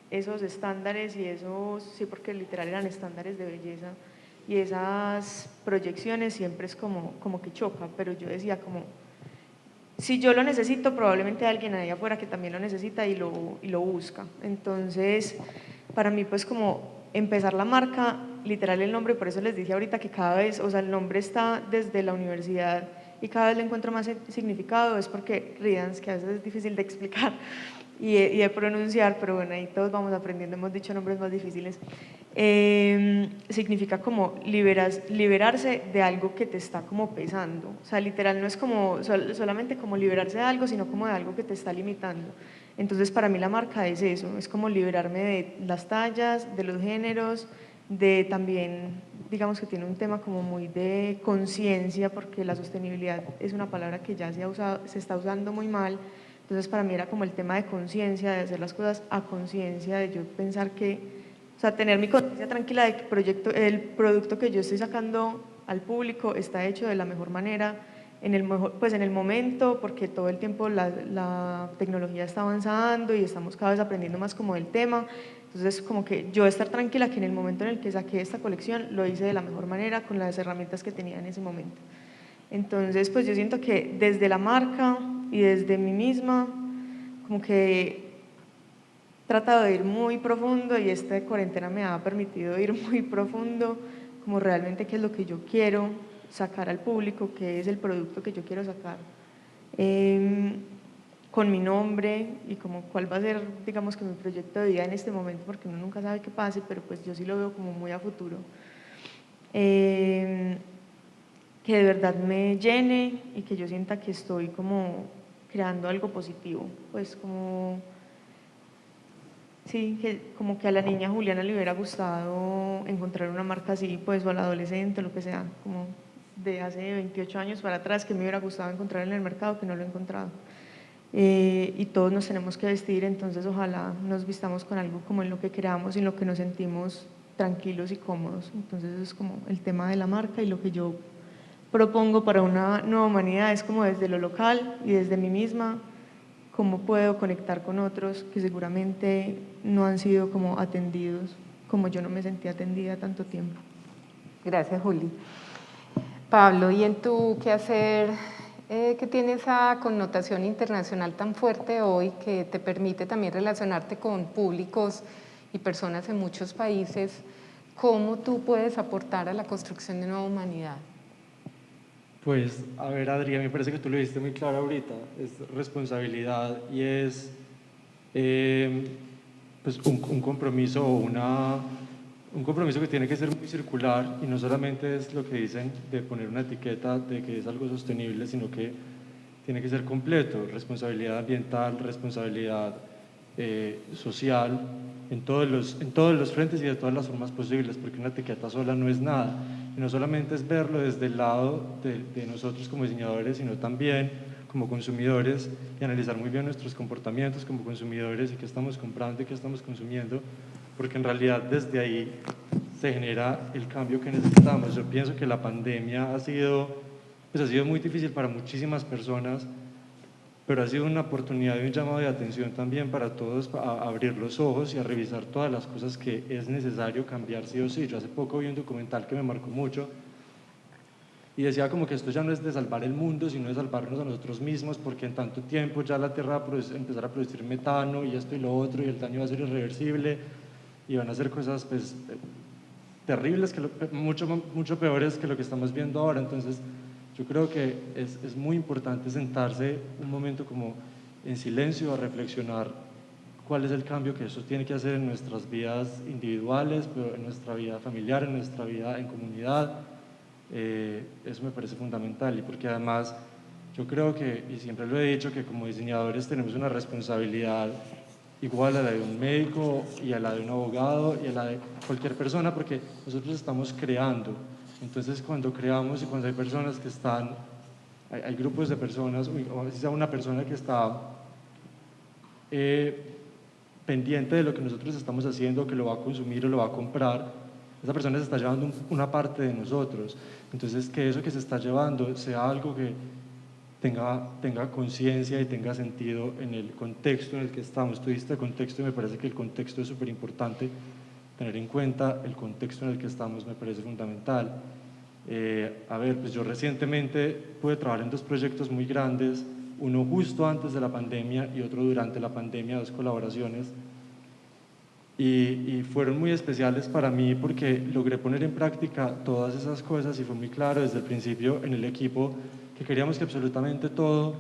esos estándares y esos, sí, porque literal eran estándares de belleza, y esas proyecciones siempre es como que choca, pero yo decía como, si yo lo necesito, probablemente hay alguien ahí afuera que también lo necesita y lo busca. Entonces, para mí pues como empezar la marca, literal el nombre, por eso les dije ahorita que cada vez, o sea, el nombre está desde la universidad y cada vez le encuentro más significado, es porque Riddance, que a veces es difícil de explicar y de pronunciar, pero bueno, ahí todos vamos aprendiendo, hemos dicho nombres más difíciles, significa como liberarse de algo que te está como pesando, o sea, literal no es como solamente como liberarse de algo, sino como de algo que te está limitando. Entonces para mí la marca es eso, es como liberarme de las tallas, de los géneros, de también, digamos que tiene un tema como muy de conciencia, porque la sostenibilidad es una palabra que ya se está usando muy mal. Entonces para mí era como el tema de conciencia, de hacer las cosas a conciencia, de yo pensar que, o sea, tener mi conciencia tranquila de que el producto que yo estoy sacando al público está hecho de la mejor manera, pues en el momento, porque todo el tiempo la tecnología está avanzando y estamos cada vez aprendiendo más como del tema. Entonces como que yo estar tranquila que en el momento en el que saqué esta colección lo hice de la mejor manera con las herramientas que tenía en ese momento. Entonces, pues yo siento que desde la marca y desde mí misma, como que he tratado de ir muy profundo y esta cuarentena me ha permitido ir muy profundo, como realmente qué es lo que yo quiero sacar al público, qué es el producto que yo quiero sacar, con mi nombre y como cuál va a ser, digamos que mi proyecto de vida en este momento, porque uno nunca sabe qué pase, pero pues yo sí lo veo como muy a futuro. Que de verdad me llene y que yo sienta que estoy como creando algo positivo, pues como, sí, como que a la niña Juliana le hubiera gustado encontrar una marca así, pues, o al adolescente, lo que sea, como de hace 28 años para atrás, que me hubiera gustado encontrar en el mercado, que no lo he encontrado. Y todos nos tenemos que vestir, entonces ojalá nos vistamos con algo como en lo que creamos y en lo que nos sentimos tranquilos y cómodos. Entonces eso es como el tema de la marca, y lo que yo propongo para una nueva humanidad es como desde lo local y desde mí misma, cómo puedo conectar con otros que seguramente no han sido como atendidos, como yo no me sentí atendida tanto tiempo. Gracias, Juli. Pablo, ¿y en tu quehacer que tiene esa connotación internacional tan fuerte hoy, que te permite también relacionarte con públicos y personas en muchos países, cómo tú puedes aportar a la construcción de una nueva humanidad? Pues, a ver, Adrián, me parece que tú lo dijiste muy claro ahorita, es responsabilidad y es pues un compromiso o un compromiso que tiene que ser muy circular, y no solamente es lo que dicen de poner una etiqueta de que es algo sostenible, sino que tiene que ser completo: responsabilidad ambiental, responsabilidad social, en todos los frentes y de todas las formas posibles, porque una etiqueta sola no es nada. Y no solamente es verlo desde el lado de nosotros como diseñadores, sino también como consumidores, y analizar muy bien nuestros comportamientos como consumidores y qué estamos comprando y qué estamos consumiendo, porque en realidad desde ahí se genera el cambio que necesitamos. Yo pienso que la pandemia ha sido muy difícil para muchísimas personas, pero ha sido una oportunidad y un llamado de atención también para todos a abrir los ojos y a revisar todas las cosas que es necesario cambiar sí o sí. Yo hace poco vi un documental que me marcó mucho y decía como que esto ya no es de salvar el mundo, sino de salvarnos a nosotros mismos, porque en tanto tiempo ya la Tierra va a empezar a producir metano y esto y lo otro, y el daño va a ser irreversible, y van a ser cosas pues terribles, mucho peores que lo que estamos viendo ahora. Entonces yo creo que es muy importante sentarse un momento como en silencio a reflexionar cuál es el cambio que eso tiene que hacer en nuestras vidas individuales, pero en nuestra vida familiar, en nuestra vida en comunidad. Eso me parece fundamental, y porque además yo creo que, y siempre lo he dicho, que como diseñadores tenemos una responsabilidad igual a la de un médico y a la de un abogado y a la de cualquier persona, porque nosotros estamos creando. Entonces cuando creamos y cuando hay personas que están, hay grupos de personas, o si sea una persona que está pendiente de lo que nosotros estamos haciendo, que lo va a consumir o lo va a comprar, esa persona se está llevando una parte de nosotros. Entonces que eso que se está llevando sea algo que tenga conciencia y tenga sentido en el contexto en el que estamos. Tú dijiste contexto y me parece que el contexto es súper importante. Tener en cuenta el contexto en el que estamos me parece fundamental. A ver, pues yo recientemente pude trabajar en dos proyectos muy grandes, uno justo antes de la pandemia y otro durante la pandemia, dos colaboraciones, y fueron muy especiales para mí porque logré poner en práctica todas esas cosas, y fue muy claro desde el principio en el equipo que queríamos que absolutamente todo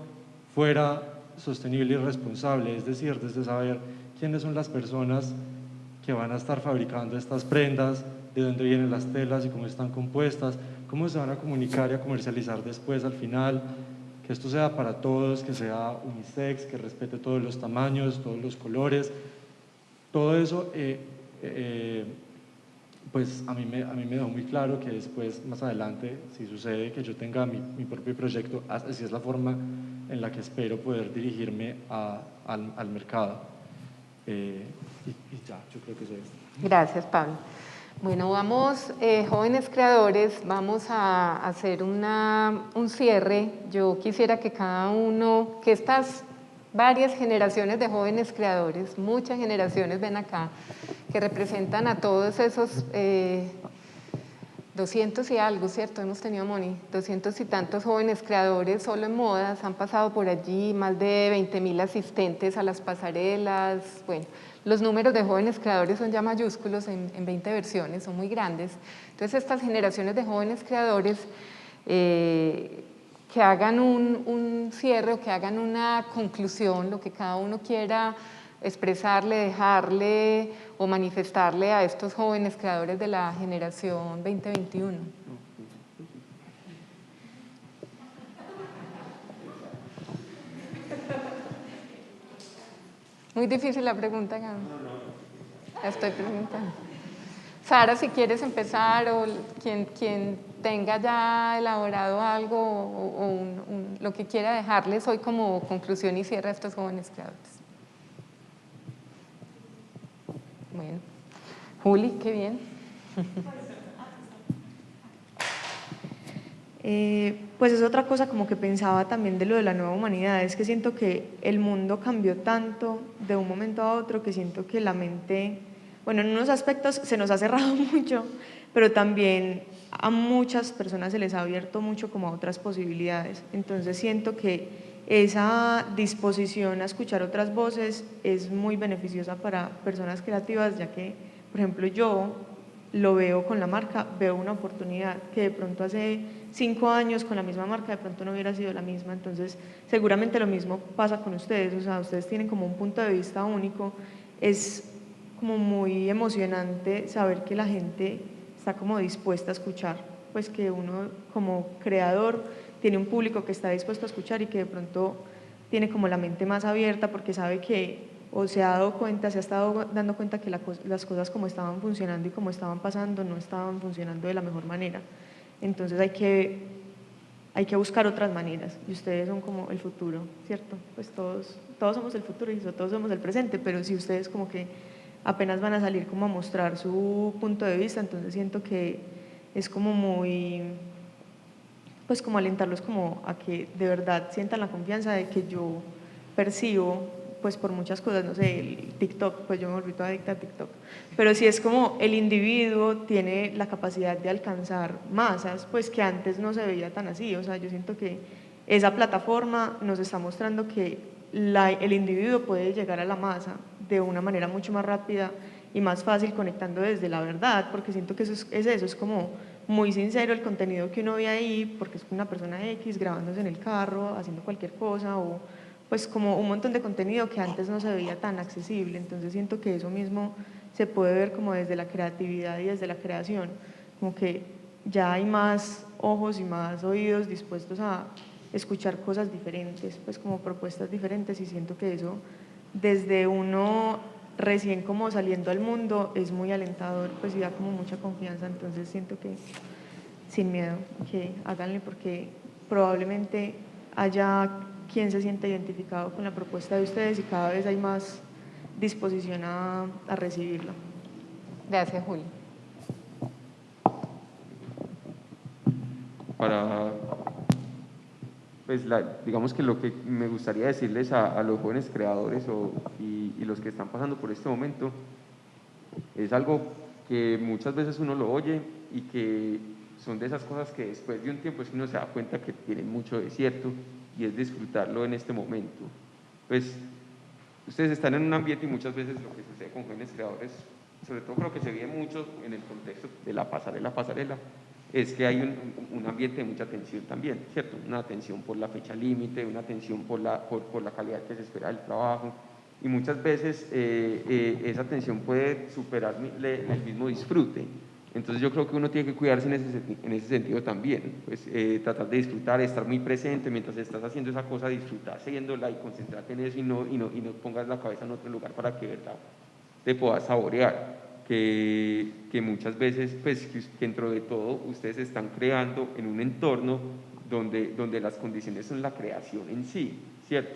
fuera sostenible y responsable, es decir, desde saber quiénes son las personas que van a estar fabricando estas prendas, de dónde vienen las telas y cómo están compuestas, cómo se van a comunicar y a comercializar después al final, que esto sea para todos, que sea unisex, que respete todos los tamaños, todos los colores. Todo eso, pues a mí me dejó muy claro que después, más adelante, si sucede que yo tenga mi propio proyecto, así es la forma en la que espero poder dirigirme al mercado. Y ya, yo creo que eso es. Gracias, Pablo. Bueno, vamos, jóvenes creadores, vamos a hacer un cierre. Yo quisiera que cada uno, que estas varias generaciones de jóvenes creadores, muchas generaciones ven acá, que representan a todos esos 200 y algo, ¿cierto? Hemos tenido, Moni, 200 y tantos jóvenes creadores solo en modas, han pasado por allí, más de 20.000 asistentes a las pasarelas. Bueno, los números de jóvenes creadores son ya mayúsculos en 20 versiones, son muy grandes. Entonces estas generaciones de jóvenes creadores que hagan un cierre o que hagan una conclusión, lo que cada uno quiera expresarle, dejarle o manifestarle a estos jóvenes creadores de la generación 2021. Muy difícil la pregunta, Gaby. La estoy preguntando. Sara, si quieres empezar, o quien tenga ya elaborado algo o lo que quiera dejarles hoy como conclusión y cierre a estos jóvenes creadores. Bueno, Juli, qué bien. Pues es otra cosa como que pensaba también de lo de la nueva humanidad, es que siento que el mundo cambió tanto de un momento a otro que siento que la mente, bueno, en unos aspectos se nos ha cerrado mucho, pero también a muchas personas se les ha abierto mucho como a otras posibilidades. Entonces siento que esa disposición a escuchar otras voces es muy beneficiosa para personas creativas, ya que, por ejemplo, yo lo veo con la marca, veo una oportunidad que de pronto hace 5 años con la misma marca de pronto no hubiera sido la misma. Entonces seguramente lo mismo pasa con ustedes, o sea, ustedes tienen como un punto de vista único. Es como muy emocionante saber que la gente está como dispuesta a escuchar, pues que uno como creador tiene un público que está dispuesto a escuchar y que de pronto tiene como la mente más abierta porque sabe que o se ha dado cuenta, se ha estado dando cuenta que las cosas como estaban funcionando y como estaban pasando no estaban funcionando de la mejor manera. Entonces hay que buscar otras maneras, y ustedes son como el futuro, ¿cierto? Pues todos somos el futuro y todos somos el presente, pero si ustedes como que apenas van a salir como a mostrar su punto de vista, entonces siento que es como muy, pues como alentarlos como a que de verdad sientan la confianza de que yo percibo, pues por muchas cosas, no sé, el TikTok, pues yo me volví toda adicta a TikTok, pero si es como el individuo tiene la capacidad de alcanzar masas, pues que antes no se veía tan así, o sea, yo siento que esa plataforma nos está mostrando que el individuo puede llegar a la masa de una manera mucho más rápida y más fácil conectando desde la verdad, porque siento que eso es como muy sincero el contenido que uno ve ahí, porque es una persona X grabándose en el carro, haciendo cualquier cosa, o pues como un montón de contenido que antes no se veía tan accesible. Entonces siento que eso mismo se puede ver como desde la creatividad y desde la creación, como que ya hay más ojos y más oídos dispuestos a escuchar cosas diferentes, pues como propuestas diferentes, y siento que eso desde uno recién como saliendo al mundo es muy alentador, pues y da como mucha confianza. Entonces siento que sin miedo, que háganle, porque probablemente haya quien se sienta identificado con la propuesta de ustedes y cada vez hay más disposición a recibirlo. Gracias, Juli. Pues digamos que lo que me gustaría decirles a los jóvenes creadores y los que están pasando por este momento es algo que muchas veces uno lo oye y que son de esas cosas que después de un tiempo es que uno se da cuenta que tienen mucho de cierto, y es disfrutarlo en este momento. Pues ustedes están en un ambiente, y muchas veces lo que sucede con jóvenes creadores, sobre todo creo que se vive mucho en el contexto de la pasarela, es que hay un ambiente de mucha tensión también, ¿cierto? Una tensión por la fecha límite, una tensión por la calidad que se espera del trabajo, y muchas veces esa tensión puede superar el mismo disfrute. Entonces yo creo que uno tiene que cuidarse en ese sentido también, pues tratar de disfrutar, estar muy presente mientras estás haciendo esa cosa, disfrutar haciéndola y concentrarte en eso, y no pongas la cabeza en otro lugar para que, ¿verdad?, te puedas saborear. Que muchas veces, pues que dentro de todo, ustedes están creando en un entorno donde las condiciones son la creación en sí, ¿cierto?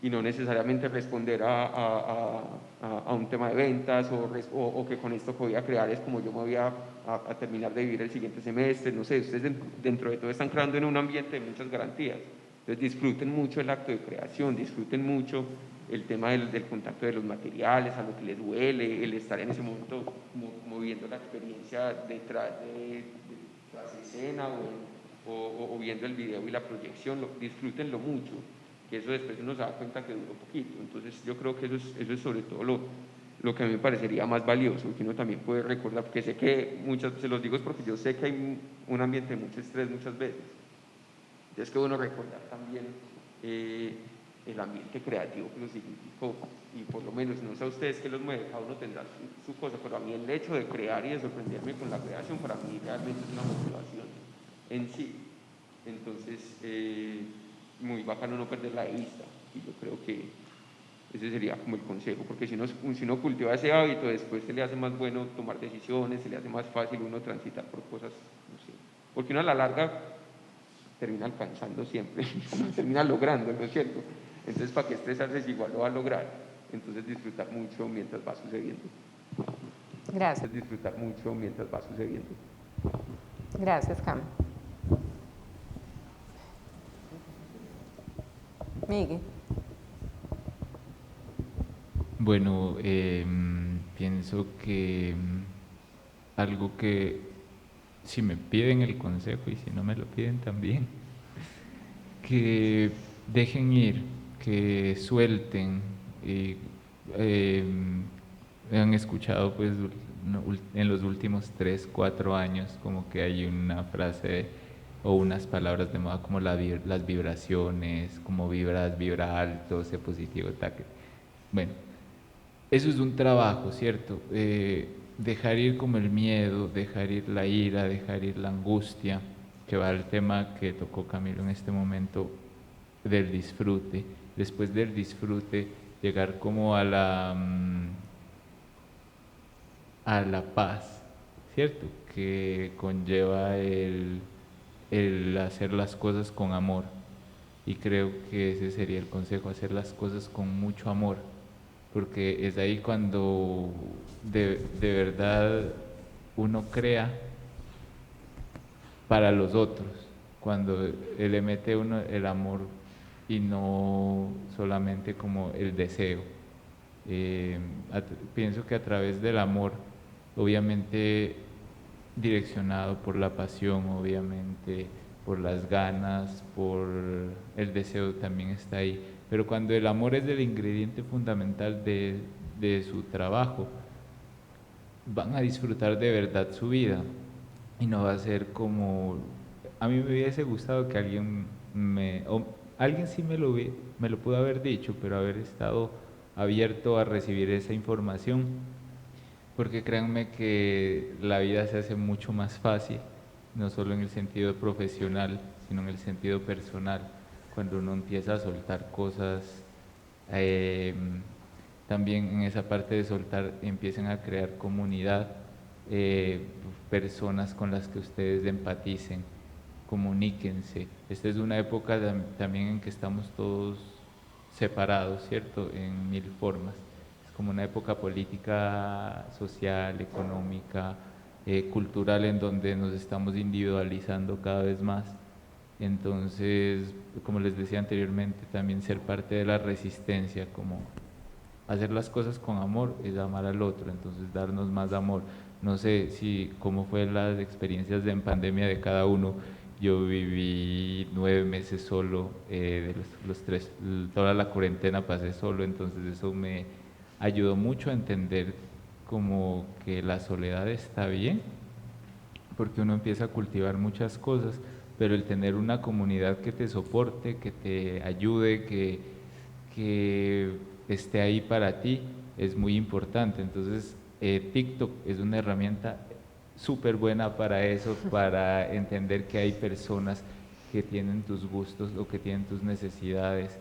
Y no necesariamente responder a un tema de ventas, o que con esto que voy a crear es como yo me voy a terminar de vivir el siguiente semestre, no sé, ustedes dentro de todo están creando en un ambiente de muchas garantías. Entonces disfruten mucho el acto de creación, disfruten mucho el tema del contacto de los materiales, a lo que les duele, el estar en ese momento moviendo la experiencia detrás de escena, o viendo el video y la proyección, disfrútenlo mucho, que eso después uno se da cuenta que duró poquito. Entonces yo creo que eso es sobre todo lo que a mí me parecería más valioso, que uno también puede recordar, porque sé que se los digo es porque yo sé que hay un ambiente de mucho estrés muchas veces. Entonces que bueno recordar también el ambiente creativo que lo significó, y por lo menos, no sé a ustedes qué los mueve, cada uno tendrá su cosa, pero a mí el hecho de crear y de sorprenderme con la creación, para mí realmente es una motivación en sí. Entonces, muy bacano no perderla de vista, y yo creo que ese sería como el consejo, porque si uno cultiva ese hábito, después se le hace más bueno tomar decisiones, se le hace más fácil uno transitar por cosas, no sé, porque uno a la larga termina alcanzando siempre, termina logrando, ¿no es cierto? Entonces, ¿para qué estresarse si igual lo va a lograr? Entonces, disfrutar mucho mientras va sucediendo. Gracias. Disfrutar mucho mientras va sucediendo. Gracias, Cam. Miguel. Bueno, pienso que algo que, si me piden el consejo y si no me lo piden también, que dejen ir, que suelten. Han escuchado pues en los últimos 3, 4 años como que hay una frase o unas palabras de moda como las vibraciones, como vibra alto, sé positivo, taque. Bueno, eso es un trabajo, ¿cierto? Dejar ir como el miedo, dejar ir la ira, dejar ir la angustia, que va al tema que tocó Camilo en este momento, del disfrute. Después del disfrute, llegar como a la paz, ¿cierto? Que conlleva el hacer las cosas con amor. Y creo que ese sería el consejo, hacer las cosas con mucho amor, porque es ahí cuando de verdad uno crea para los otros, cuando le mete uno el amor y no solamente como el deseo. Pienso que a través del amor, obviamente direccionado por la pasión, obviamente por las ganas, por el deseo también está ahí, pero cuando el amor es el ingrediente fundamental de su trabajo, van a disfrutar de verdad su vida y no va a ser como, a mí me hubiese gustado que alguien alguien sí me lo pudo haber dicho, pero haber estado abierto a recibir esa información, porque créanme que la vida se hace mucho más fácil, no solo en el sentido profesional, sino en el sentido personal, cuando uno empieza a soltar cosas. También en esa parte de soltar empiezan a crear comunidad, personas con las que ustedes empaticen, comuníquense. Esta es una época también en que estamos todos separados, ¿cierto? En mil formas. Es como una época política, social, económica, cultural, en donde nos estamos individualizando cada vez más. Entonces, como les decía anteriormente, también ser parte de la resistencia, como hacer las cosas con amor es amar al otro, entonces darnos más amor. No sé cómo fue las experiencias en pandemia de cada uno. Yo viví 9 meses solo, de los 3, toda la cuarentena pasé solo, entonces eso me ayudó mucho a entender como que la soledad está bien, porque uno empieza a cultivar muchas cosas, pero el tener una comunidad que te soporte, que te ayude, que esté ahí para ti, es muy importante. Entonces, TikTok es una herramienta súper buena para eso, para entender que hay personas que tienen tus gustos o que tienen tus necesidades.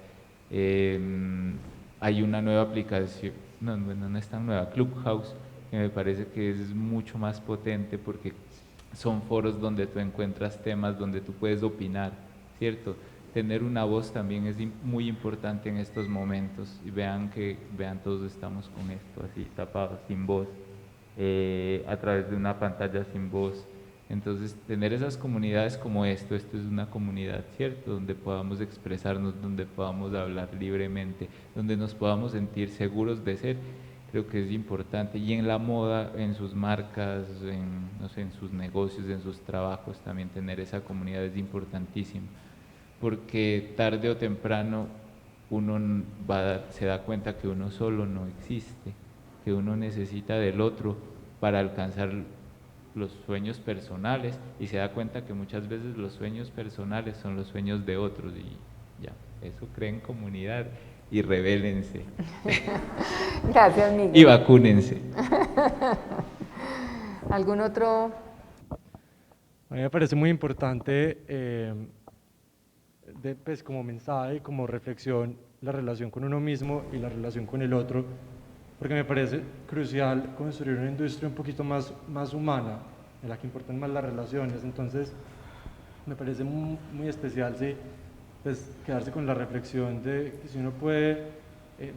Hay una nueva aplicación, no es tan nueva, Clubhouse, que me parece que es mucho más potente porque son foros donde tú encuentras temas, donde tú puedes opinar, ¿cierto? Tener una voz también es muy importante en estos momentos, y vean todos estamos con esto así tapados, sin voz, a través de una pantalla sin voz. Entonces tener esas comunidades como esto es una comunidad, ¿cierto? Donde podamos expresarnos, donde podamos hablar libremente, donde nos podamos sentir seguros de ser, creo que es importante. Y en la moda, en sus marcas, no sé, en sus negocios, en sus trabajos, también tener esa comunidad es importantísimo, porque tarde o temprano uno se da cuenta que uno solo no existe, que uno necesita del otro para alcanzar los sueños personales, y se da cuenta que muchas veces los sueños personales son los sueños de otros, y ya, eso creen comunidad y rebélense. Gracias, Miguel. Y vacúnense. ¿Algún otro? A mí me parece muy importante, pues, como mensaje, como reflexión, la relación con uno mismo y la relación con el otro, porque me parece crucial construir una industria un poquito más humana, en la que importan más las relaciones. Entonces, me parece muy especial, sí, pues, quedarse con la reflexión de que si uno puede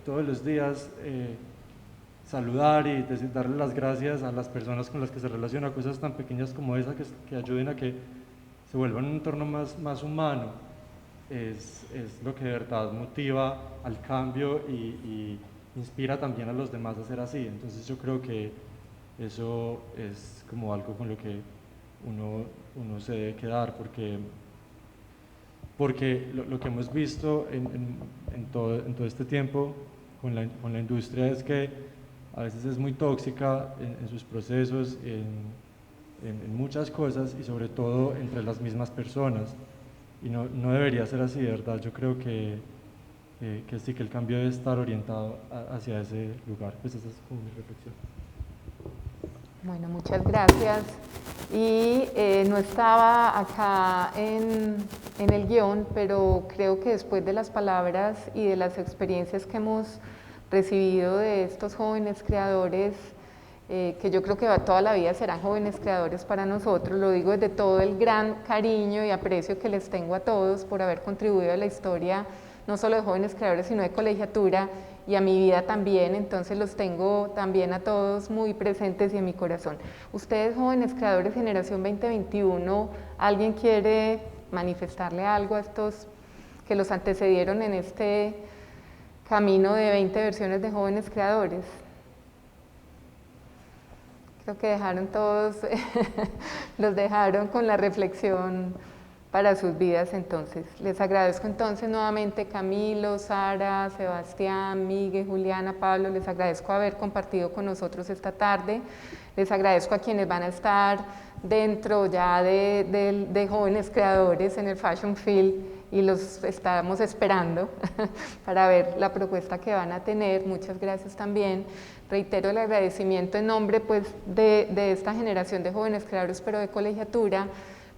todos los días saludar y darle las gracias a las personas con las que se relaciona, cosas tan pequeñas como esa que ayuden a que se vuelva un entorno más humano, es lo que de verdad motiva al cambio y inspira también a los demás a ser así. Entonces yo creo que eso es como algo con lo que uno se debe quedar, porque lo que hemos visto en todo este tiempo con la industria es que a veces es muy tóxica en sus procesos, en muchas cosas, y sobre todo entre las mismas personas, y no debería ser así, de verdad. Yo creo que sí, que el cambio debe estar orientado hacia ese lugar. Pues esa es como mi reflexión. Bueno, muchas gracias. Y no estaba acá en el guión, pero creo que después de las palabras y de las experiencias que hemos recibido de estos jóvenes creadores, que yo creo que toda la vida serán jóvenes creadores para nosotros. Lo digo desde todo el gran cariño y aprecio que les tengo a todos por haber contribuido a la historia, no solo de jóvenes creadores, sino de colegiatura, y a mi vida también. Entonces los tengo también a todos muy presentes y en mi corazón. Ustedes, jóvenes creadores generación 2021, ¿alguien quiere manifestarle algo a estos que los antecedieron en este camino de 20 versiones de jóvenes creadores? Creo que dejaron todos, los dejaron con la reflexión para sus vidas. Entonces les agradezco entonces nuevamente Camilo, Sara, Sebastián, Miguel, Juliana, Pablo, les agradezco haber compartido con nosotros esta tarde, les agradezco a quienes van a estar dentro ya de jóvenes creadores en el Fashion Field y los estamos esperando para ver la propuesta que van a tener. Muchas gracias también. Reitero el agradecimiento en nombre pues, de esta generación de jóvenes creadores, pero de colegiatura,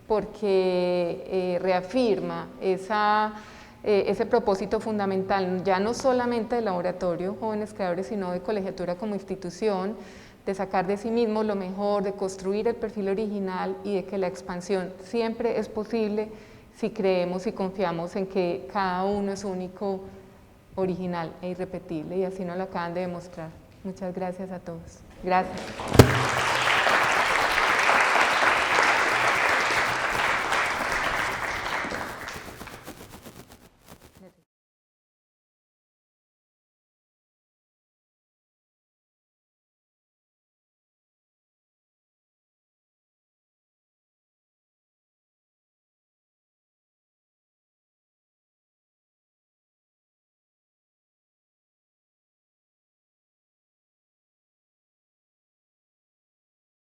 porque reafirma ese propósito fundamental, ya no solamente del laboratorio Jóvenes Creadores, sino de colegiatura como institución, de sacar de sí mismo lo mejor, de construir el perfil original y de que la expansión siempre es posible si creemos y confiamos en que cada uno es único, original e irrepetible, y así nos lo acaban de demostrar. Muchas gracias a todos. Gracias.